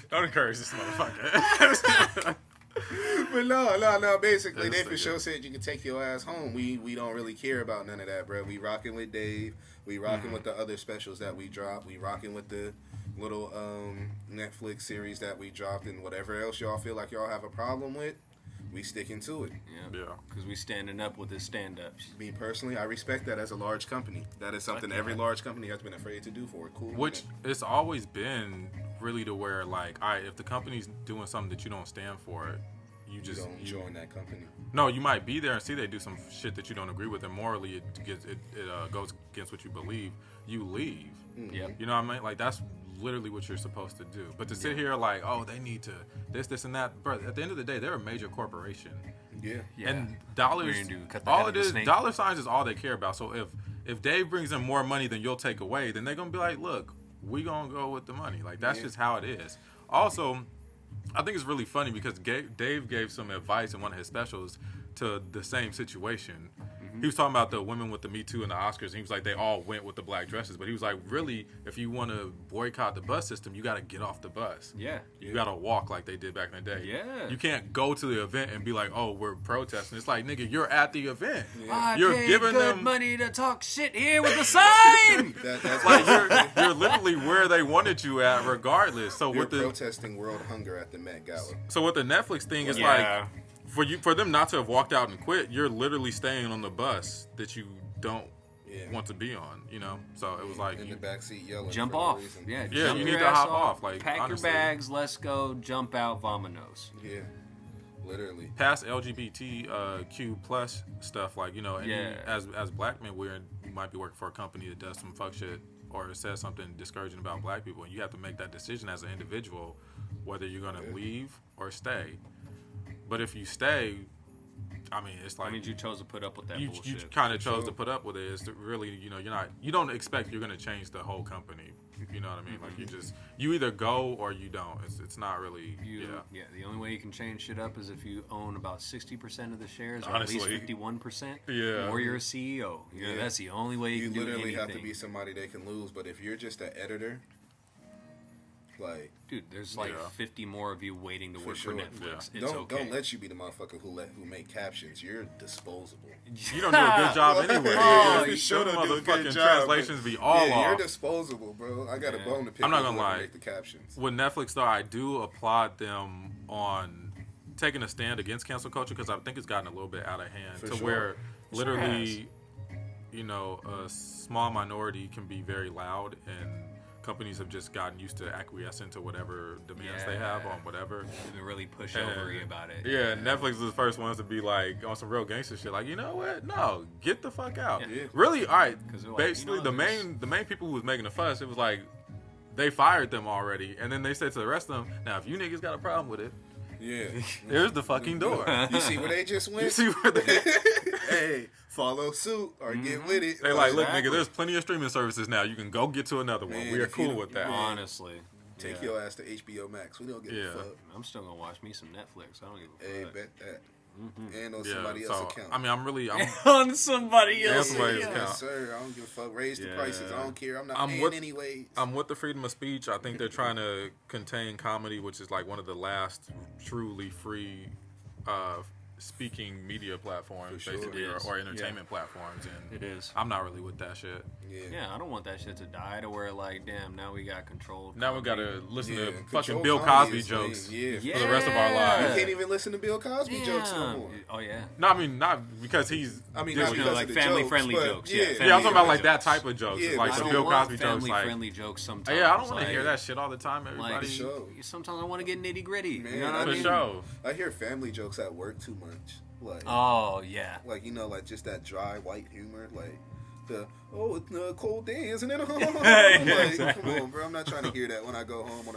Don't encourage this motherfucker. But no. Basically, they for sure said you can take your ass home. We don't really care about none of that, bro. We rocking with Dave. We rocking with the other specials that we dropped. We rocking with the little Netflix series that we dropped, and whatever else y'all feel like y'all have a problem with, we sticking to it. Yeah. Because we standing up with the stand-ups. Me personally, I respect that as a large company. That is something every large company has been afraid to do for it. Cool. Which it's always been really to where, like, all right, if the company's doing something that you don't stand for, you don't join that company. No, you might be there and see they do some shit that you don't agree with, and morally it goes against what you believe. You leave. Yep. You know what I mean? Like, that's literally what you're supposed to do. But to sit here like, oh, they need to this, and that. Bro, at the end of the day, they're a major corporation. Yeah. And dollars, all it is, dollar signs is all they care about. So if Dave brings in more money than you'll take away, then they're going to be like, look, we going to go with the money. Like, that's just how it is. Also, I think it's really funny because Dave gave some advice in one of his specials to the same situation. He was talking about the women with the Me Too and the Oscars, and he was like, they all went with the black dresses. But he was like, really, if you want to boycott the bus system, you got to get off the bus. Yeah. You got to walk like they did back in the day. Yeah. You can't go to the event and be like, oh, we're protesting. It's like, nigga, you're at the event. Yeah. You're paid giving good them money to talk shit here with the sign. That's like you're literally where they wanted you at, regardless. So you're with the protesting world hunger at the Met Gala. So with the Netflix thing, it's like for them not to have walked out and quit, you're literally staying on the bus that you don't want to be on, you know. So it was like in the backseat yelling. Jump off. Yeah, you need to hop off. Like, pack honestly, your bags, let's go, jump out, vamonos. Yeah, literally. Past LGBTQ plus stuff, like, you know, and as black men, we might be working for a company that does some fuck shit or says something discouraging about black people, and you have to make that decision as an individual whether you're going to leave or stay. But if you stay, I mean, it's like, I mean, you chose to put up with that bullshit. You kind of chose to put up with it. It's really, you know, you don't expect you're going to change the whole company. You know what I mean? Like, you either go or you don't. It's not really. The only way you can change shit up is if you own about 60% of the shares, or honestly, at least 51%. Yeah. Or you're a CEO. That's the only way you can do anything. You literally have to be somebody they can lose. But if you're just an editor, like, dude, there's like 50 more of you waiting to work for Netflix. Yeah. Don't let you be the motherfucker who make captions. You're disposable. You don't do a good job anyway. You should have motherfucking translations be all off. You're disposable, bro. I got a bone to pick. I'm not gonna lie. Make the captions. With Netflix, though, I do applaud them on taking a stand against cancel culture, because I think it's gotten a little bit out of hand where literally, you know, a small minority can be very loud, and companies have just gotten used to acquiescing to whatever demands they have on whatever. They're really pushover about it. Yeah, Netflix is the first ones to be like on some real gangster shit. Like, you know what? No, get the fuck out. Yeah. Really? All right. Basically, the main people who was making the fuss, it was like they fired them already, and then they said to the rest of them, now if you niggas got a problem with it, there's the fucking door. You see where they just went? You see where they? Hey, follow suit or get with it. They like, look, nigga, there's plenty of streaming services now. You can go get to another one. We are cool with that. Honestly. Take your ass to HBO Max. We don't give a fuck. I'm still gonna watch me some Netflix. I don't give a fuck. Hey, bet that. And on somebody else's account. I mean, I'm on somebody else's account. Yes, sir. I don't give a fuck. Raise the prices. I don't care. I'm not paying anyways. I'm with the freedom of speech. I think they're trying to contain comedy, which is like one of the last truly free speaking media platforms, basically, or entertainment platforms. And it is. I'm not really with that shit. Yeah, I don't want that shit to die to where, like, damn, now we got control. Now we gotta listen to fucking Bill Cosby jokes for the rest of our lives. You can't even listen to Bill Cosby jokes no more. Oh, yeah. No, I mean, not because he's... I mean, not because like family-friendly jokes. Yeah, I'm talking about, like, that type of jokes. Yeah, like the Bill Cosby jokes. Family-friendly jokes sometimes. Yeah, I don't want to hear that shit all the time, everybody. Like, sometimes I want to get nitty-gritty. You know what I mean? For sure. I hear family jokes at work too much. Like, oh yeah, like, you know, like just that dry white humor, like it's a cold day, isn't it? Like, come on, bro, I'm not trying to hear that when I go home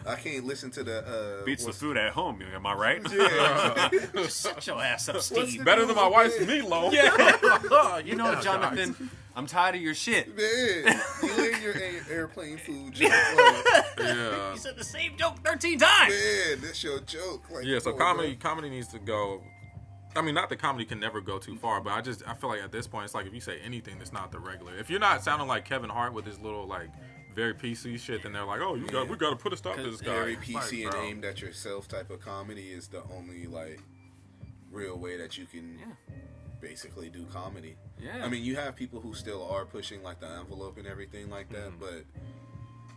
I can't listen to the beats the food at home. Am I right? Yeah. Shut your ass up, Steve. Better than my wife's meatloaf. Yeah. You know, Jonathan, I'm tired of your shit. Man, you and your airplane food joke. You said the same joke 13 times. Man, that's your joke. Like, so comedy needs to go. I mean, not that comedy can never go too far, but I feel like at this point, it's like if you say anything that's not the regular, if you're not sounding like Kevin Hart with his little like very PC shit, then they're like, oh, we got to put a stop to this guy. Very PC and aimed at yourself type of comedy is the only like real way that you can basically do comedy. Yeah. I mean, you have people who still are pushing like the envelope and everything like that, but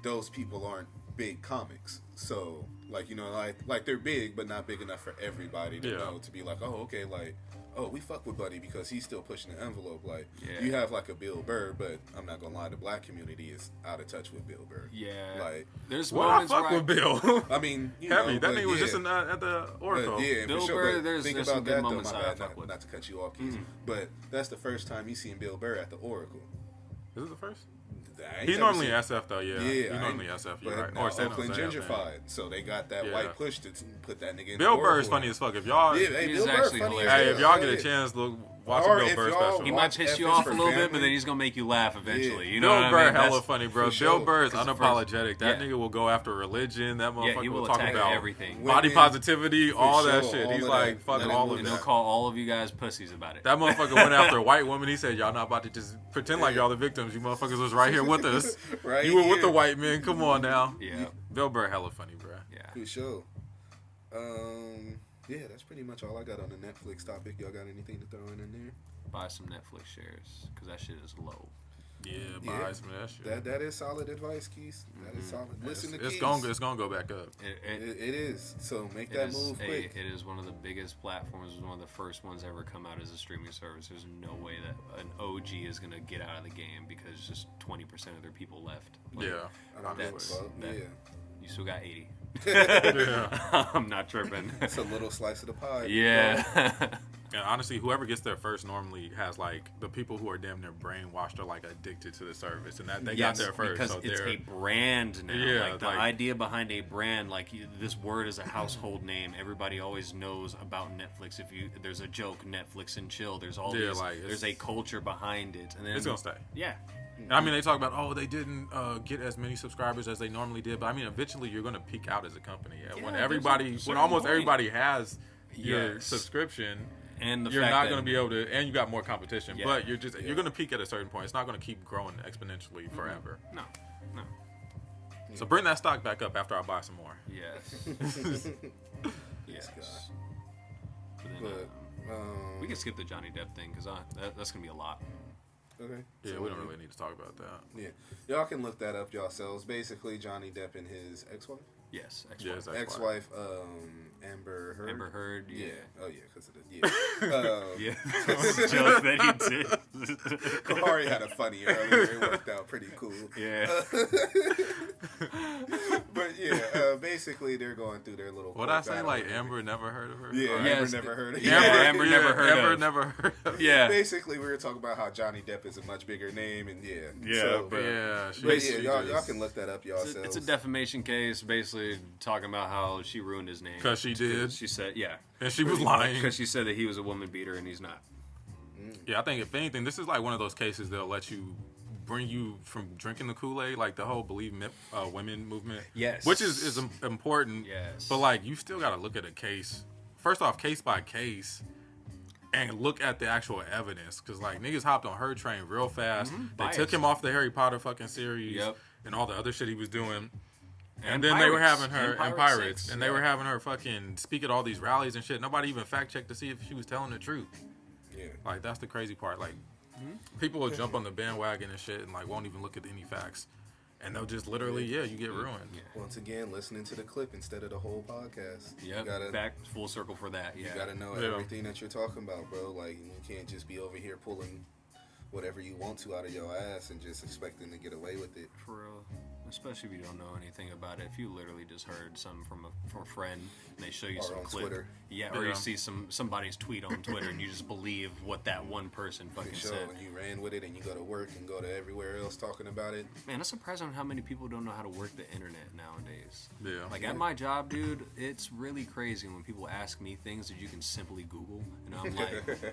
those people aren't big comics. So, like, you know, like they're big, but not big enough for everybody to know, to be like, oh, okay, like, oh, we fuck with Buddy because he's still pushing the envelope. Like, you have like a Bill Burr, but I'm not gonna lie, the black community is out of touch with Bill Burr. Yeah, like, there's moments I fuck with Bill. I mean, you heavy. know, That nigga was just at the Oracle. Bill Burr. There's think some about good that moments though. I fuck with. Not to cut you off, Keith, but that's the first time you seen Bill Burr at the Oracle. Is it the first? He's normally SF though, yeah. He's normally SF, you're right. Or San Oakland Jose, gentrified, so they got that white push to put that nigga in. Bill Burr's funny as fuck. If y'all, Bill Burr's funny. Hey, if y'all get a chance, watch a Bill Burr special. He might piss you off a little bit, but then he's gonna make you laugh eventually. You know Bill what Burr I mean? hella funny, bro. Bill Burr is unapologetic. That nigga will go after religion. That motherfucker he will talk attack about everything. Body positivity, all that sure, shit. all He's of like, that. fuck all of And that. he'll call all of you guys pussies about it. That motherfucker went after a white woman. He said, y'all not about to just pretend like y'all the victims. You motherfuckers was right here with us. Right you were here. with the white men. Come on now. Yeah. Bill Burr hella funny, bro. Yeah. For sure. Yeah, that's pretty much all I got on the Netflix topic. Y'all got anything to throw in there? Buy some Netflix shares, because that shit is low. Yeah, buy some of that shit. That is solid advice, Keith. That is solid. Listen to Keith. It's gonna go back up. It is. So make that move quick. It is one of the biggest platforms. It was one of the first ones ever come out as a streaming service. There's no way that an OG is gonna get out of the game because just 20% of their people left. Like, I don't give a fuck. You still got 80. Yeah. I'm not tripping. It's a little slice of the pie. Yeah. And honestly, whoever gets there first normally has like the people who are damn near brainwashed are like addicted to the service, and that they got there first because so it's a brand now. Yeah, like the idea behind a brand, like this word is a household name. Everybody always knows about Netflix. If there's a joke, Netflix and chill. There's all these. Like, there's a culture behind it, and then it's gonna stay. Yeah. I mean, they talk about, they didn't get as many subscribers as they normally did, but I mean, eventually you're gonna peak out as a company. When almost everybody has your subscription. And you're not going to be able to, and you got more competition. But you're going to peak at a certain point. It's not going to keep growing exponentially forever. No. So bring that stock back up after I buy some more. Yes. Yes. But we can skip the Johnny Depp thing because that's going to be a lot. Okay. Yeah, so we don't really need to talk about that. Yeah, y'all can look that up yourselves. Basically, Johnny Depp and his ex-wife. Yes, ex-wife. Amber Heard. Amber Heard. Yeah. Oh yeah, because of the yeah. That's a joke that he did. Kahari had a funny earlier. It worked out pretty cool. Yeah. But yeah, basically they're going through their little. What I say? Like Amber never heard of her. Yeah, Amber never heard of her. Amber never heard of. Yeah. Basically, we were talking about how Johnny Depp is a much bigger name, and y'all can look that up yourselves. It's a defamation case, basically talking about how she ruined his name. Because she did. She said, and she was lying. Because she said that he was a woman beater and he's not. Yeah, I think if anything, this is like one of those cases they'll let you bring you from drinking the Kool-Aid, like the whole Believe Women movement. Yes. Which is important. Yes. But like, you still got to look at a case. First off, case by case. And look at the actual evidence. Because like, niggas hopped on her train real fast. They took him off the Harry Potter fucking series. And all the other shit he was doing. And then they were having her, and Pirates, and they were having her fucking speak at all these rallies and shit. Nobody even fact checked to see if she was telling the truth. Yeah. Like, that's the crazy part. Like, people will jump on the bandwagon and shit and, like, won't even look at any facts. And they'll just literally, you get ruined. Yeah. Once again, listening to the clip instead of the whole podcast. Yep, back full circle for that, You gotta know everything that you're talking about, bro. Like, you can't just be over here pulling whatever you want to out of your ass and just expecting to get away with it. For real. Especially if you don't know anything about it. If you literally just heard something from a friend and they show you some clip. Twitter. Or you see somebody's tweet on Twitter and you just believe what that one person fucking said. And you ran with it and you go to work and go to everywhere else talking about it. Man, it's surprising how many people don't know how to work the internet nowadays. Yeah. Like at my job, dude, it's really crazy when people ask me things that you can simply Google. And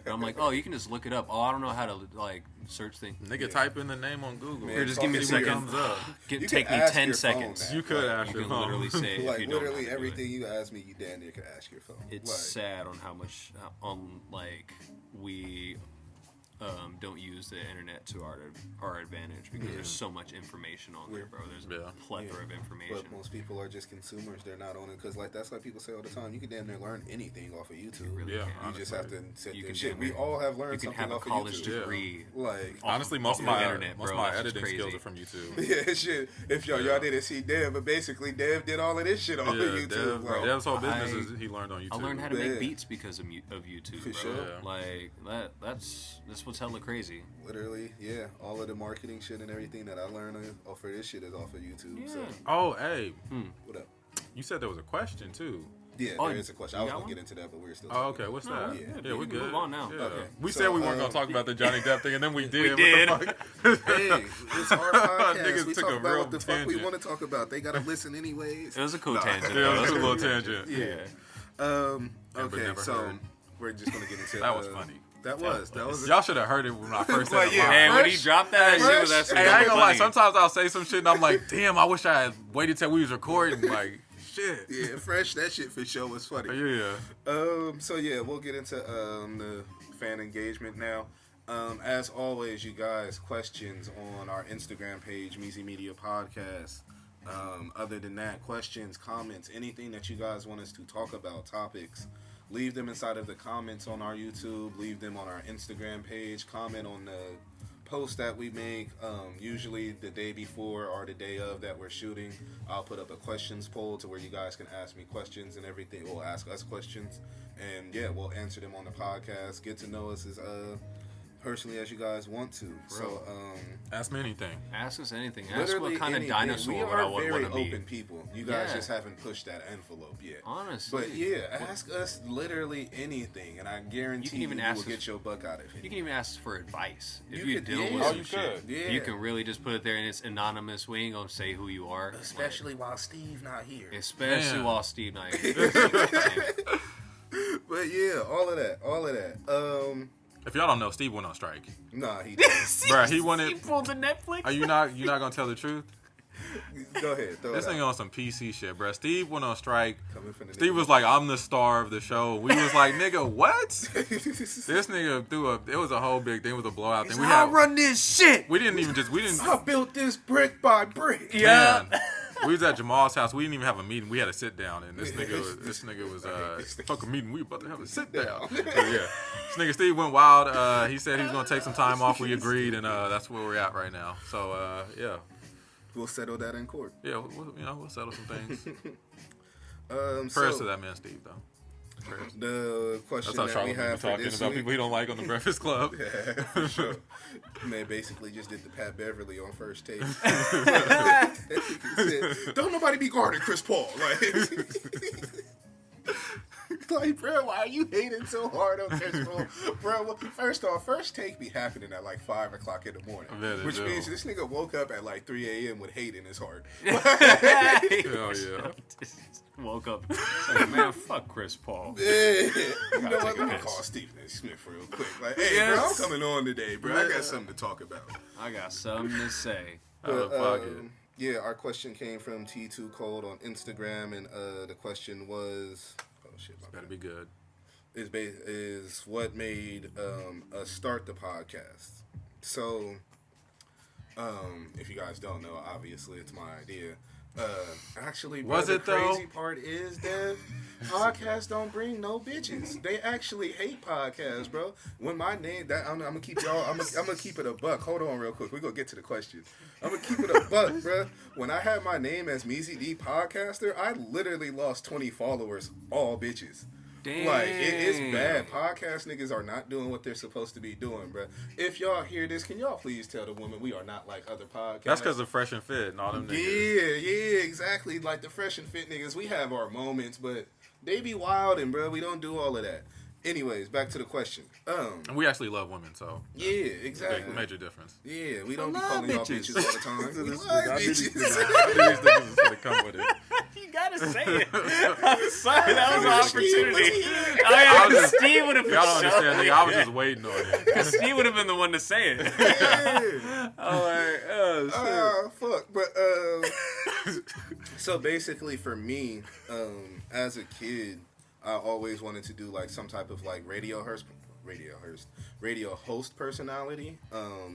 I'm like, oh, you can just look it up. Oh, I don't know how to like search things. Nigga, type in the name on Google. Here, just give me a second. Take me 10 seconds. You could ask your phone. Literally say like if you don't literally everything you ask me, you damn near could ask your phone. It's sad on how much we don't use the internet to our advantage because there's so much information on there, bro. There's a plethora of information. But most people are just consumers. They're not on it because, like, that's like people say all the time. You can damn near learn anything off of YouTube. You really You just have to sit there. Shit, we all have learned something off of YouTube. You can have a college degree. Like, honestly, most of my editing skills are from YouTube. Yeah, shit. If y'all didn't see Dev, but basically Dev did all of this shit off of YouTube. Dev's whole business is he learned on YouTube. I learned how to make beats because of YouTube, For bro. sure. Like that's what's hella crazy. Literally, all of the marketing shit and everything that I learned off of this shit is off of YouTube. Yeah. So. Oh, hey. What up? You said there was a question, too. Yeah, there is a question. I was going to get into that, but we're still talking. Okay. What's that? Yeah, we can move on now. Yeah. Okay. We said we weren't going to talk about the Johnny Depp thing, and then we did. We did. What the fuck? Hey, it's our podcast. Niggas we took talk a about real what the fuck we tangent. want to talk about. They got to listen anyways. It was a cool tangent. Yeah, it was a little tangent. Yeah. Okay, so we're just going to get into that was funny. That was. Y'all should have heard it when I first said it. Hey, when he dropped that shit was actually Hey, I ain't gonna lie. funny. Sometimes I'll say some shit and I'm like, damn, I wish I had waited till we was recording. Like, shit. Yeah, fresh. That shit for sure was funny. Yeah. So yeah, we'll get into the fan engagement now. As always, you guys, questions on our Instagram page, Measy Media Podcast. Other than that, questions, comments, anything that you guys want us to talk about, topics, leave them inside of the comments on our YouTube. Leave them on our Instagram page. Comment on the post that we make. Usually the day before or the day of that we're shooting, I'll put up a questions poll to where you guys can ask me questions and everything. We'll ask us questions. And yeah, we'll answer them on the podcast. Get to know us as personally as you guys want to. So ask me anything. Ask us anything. Ask what kind of dinosaur I would want to be. We are very open people. You guys just haven't pushed that envelope yet. Honestly. But yeah, ask us literally anything, and I guarantee you will get your buck out of it. You can even ask for advice. If you deal with some shit, you can really just put it there and it's anonymous. We ain't going to say who you are. Especially while Steve not here. Especially while Steve not here. But yeah, all of that. If y'all don't know, Steve went on strike. Nah, he didn't. Bruh, he wanted. He pulled the Netflix. Are you not gonna tell the truth? Go ahead. This thing on some PC shit, bruh. Steve went on strike. Steve was like, "I'm the star of the show." We was like, "Nigga, what?" This nigga it was a whole big thing. It was a blowout thing. I run this shit. We didn't. I built this brick by brick. Yeah. We was at Jamal's house. We didn't even have a meeting. We had a sit down, and this nigga was fuck a meeting. We about to have a sit down. Yeah, this nigga Steve went wild. He said he was gonna take some time off. We agreed, and that's where we're at right now. So yeah, we'll settle that in court. Yeah, we'll settle some things. Prayers to that man, Steve, though. The question that we have for this about week, people he don't like on the Breakfast Club. Yeah, for sure. Man basically just did the Pat Beverly on First Take. Don't nobody be guarding Chris Paul. Like, bro, why are you hating so hard on Chris Paul? Bro, first off, First Take be happening at like 5 o'clock in the morning. Which means this nigga woke up at like 3 a.m. with hate in his heart. Hell yeah. Woke up like, man, fuck Chris Paul. Yeah. You know what? Let me call Stephen A. Smith real quick. Like, hey, bro, I'm coming on today, bro. I got something to talk about. I got something to say. Yeah, our question came from T2 Cold on Instagram, and the question was, oh shit, my better be good. Is what made us start the podcast. So, if you guys don't know, obviously it's my idea. Actually, bro, was it the though? Crazy part is that podcasts don't bring no bitches. They actually hate podcasts, bro. When my name, I'm gonna keep y'all. I'm gonna keep it a buck. Hold on, real quick. We gonna get to the questions. I'm gonna keep it a buck, bro. When I had my name as Measy D Podcaster, I literally lost 20 followers, all bitches. Damn. Like, it's bad. Podcast niggas are not doing what they're supposed to be doing, bro. If y'all hear this, can y'all please tell the women we are not like other podcasts? That's because of Fresh and Fit and all them niggas. Yeah, exactly. Like the Fresh and Fit niggas, we have our moments, but they be wildin', bro. We don't do all of that. Anyways, back to the question. And we actually love women, so yeah, exactly. Major difference. Yeah, we don't be calling y'all bitches all the time. We love I knew these differences would come with it. You gotta say it. I'm sorry, that was an opportunity. Steve would have been. Y'all don't understand, nigga. I was just waiting on it. Steve would have been the one to say it. Yeah. Oh, fuck. But so basically, for me, as a kid, I always wanted to do like some type of like radio host personality.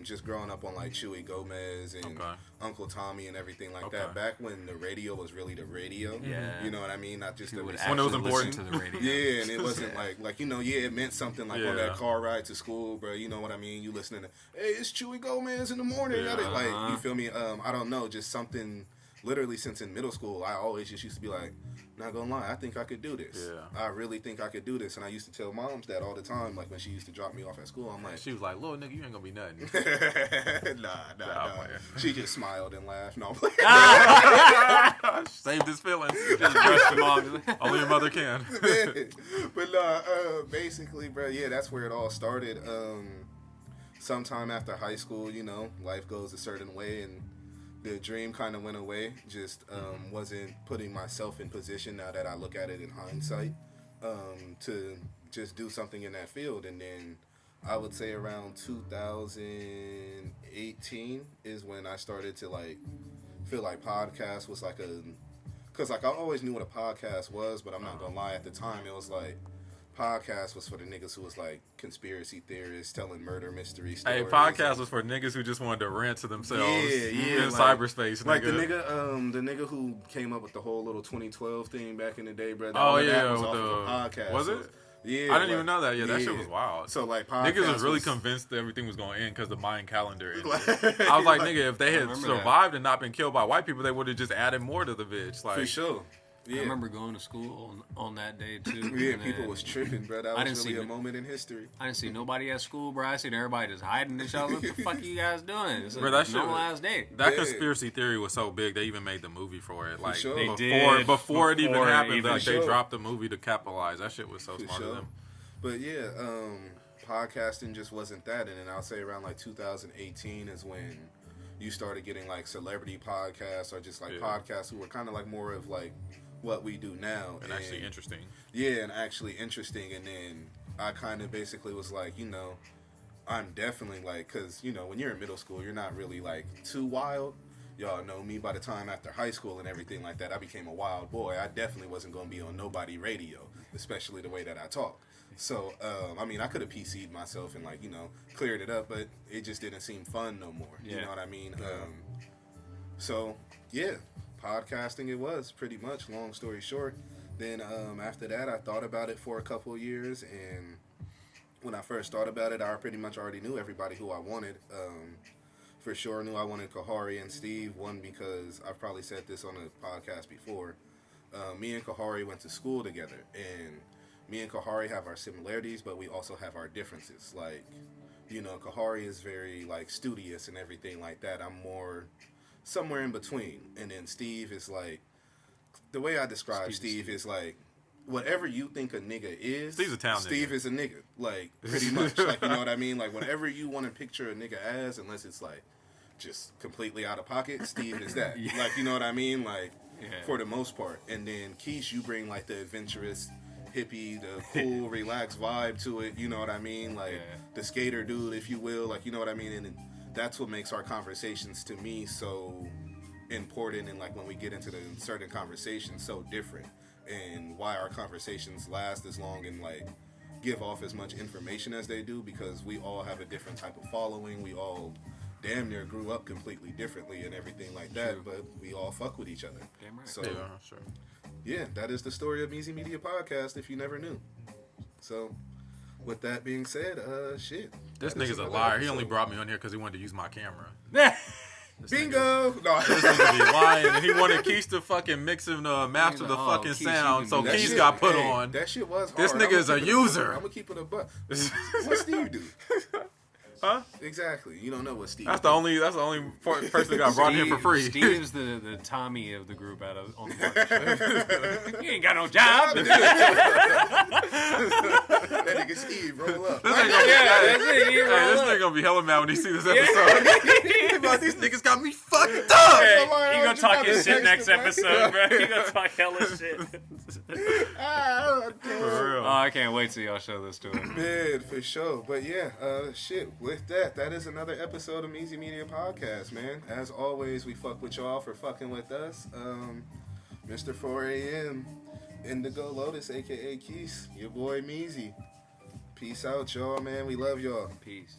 Just growing up on like Chewy Gomez and Uncle Tommy and everything like that. Back when the radio was really the radio. Yeah. You know what I mean? Not just when it was important to the radio. Yeah, and it wasn't like it meant something like on that car ride to school, bro. You know what I mean? You listening to, hey, it's Chewy Gomez in the morning. Yeah. Like, you feel me? I don't know, just something literally since in middle school, I always just used to be like, not gonna lie, I think I could do this. Yeah. I really think I could do this. And I used to tell moms that all the time, like when she used to drop me off at school. I'm like, she was like, little nigga, you ain't gonna be nothing. nah. She just smiled and laughed. No, saved his feelings. Just brushed him off. Only your mother can. But basically, bro, yeah, that's where it all started. Sometime after high school, you know, life goes a certain way, and the dream kind of went away. Just wasn't putting myself in position, now that I look at it in hindsight, to just do something in that field. And then I would say around 2018 is when I started to like feel like podcast was like because like I always knew what a podcast was, but I'm not gonna lie, at the time it was like podcast was for the niggas who was like conspiracy theorists telling murder mystery stories. Hey, podcast was for niggas who just wanted to rant to themselves in cyberspace. Like the nigga who came up with the whole little 2012 thing back in the day, bro. That was off of a podcast. Was it? Yeah, I didn't even know that. Yeah, that shit was wild. So like, niggas was really convinced that everything was going to end because the Mayan calendar ended. I was like, nigga, if they had survived and not been killed by white people, they would have just added more to the bitch. Like, for sure. Yeah. I remember going to school on that day too. Yeah, people was tripping, bro. That was really a moment in history. I didn't see nobody at school, bro. I seen everybody just hiding and shit. I was like, what the fuck are you guys doing? It's a normal ass day. That conspiracy theory was so big, they even made the movie for it. Like, sure. before it even happened, like, they dropped the movie to capitalize. That shit was so smart of them. But yeah, podcasting just wasn't that. And then I'll say around like 2018 is when you started getting like celebrity podcasts or just like podcasts who were kind of like more of like what we do now. And actually interesting. Yeah, and actually interesting. And then I kind of basically was like, you know, I'm definitely like, because, you know, when you're in middle school, you're not really like too wild. Y'all know me, by the time after high school and everything like that, I became a wild boy. I definitely wasn't going to be on nobody radio, especially the way that I talk. So, I mean, I could have PC'd myself and, like, you know, cleared it up, but it just didn't seem fun no more. You know what I mean? So, yeah, podcasting it was, pretty much, long story short. Then, after that, I thought about it for a couple of years, and when I first thought about it, I pretty much already knew everybody who I wanted. For sure knew I wanted Kahari and Steve. One, because I've probably said this on a podcast before. Me and Kahari went to school together, and me and Kahari have our similarities, but we also have our differences. Like, you know, Kahari is very, like, studious and everything like that. I'm more somewhere in between. And then Steve is, like, the way I describe Steve is, like, whatever you think a nigga is, Steve's a town Steve nigga. is a nigga. Like, pretty much. Like, you know what I mean? Like, whatever you want to picture a nigga as, unless it's, like, just completely out of pocket, Steve is that. Like, you know what I mean? Like, for the most part. And then Keish, you bring, like, the adventurous hippie, the cool, relaxed vibe to it, you know what I mean? Like, the skater dude, if you will, like, you know what I mean? And that's what makes our conversations, to me, so important, and, like, when we get into the certain conversations, so different, and why our conversations last as long and, like, give off as much information as they do, because we all have a different type of following, we all damn near grew up completely differently and everything like that, but we all fuck with each other. Damn right. So, sure. Yeah, that is the story of Easy Media Podcast, if you never knew. So, with that being said, shit. This nigga's a liar. He only brought me on here because he wanted to use my camera. Bingo! No. This nigga be lying. And he wanted Keish to fucking mix and master the fucking sound, so Keish got put on. That shit was hard. This nigga is a user. I'm gonna keep it a buck. What Steve do? Huh? Exactly. You don't know what Steve. That's the only person that got brought in for free. Steve's the Tommy of the group on the market. You ain't got no job. That nigga Steve, roll up. This nigga gonna be hella mad when he see this episode. These niggas got me fucked up. Hey, he gonna talk his shit next episode, bro. He gonna talk hella shit. For real. Oh, I can't wait till y'all show this to him. Man, for sure. But yeah, shit. With that is another episode of Easy Media Podcast, man. As always, we fuck with y'all for fucking with us. Mr. 4am, Indigo Lotus, aka Keese, your boy Meezy. Peace out, y'all, man. We love y'all. Peace.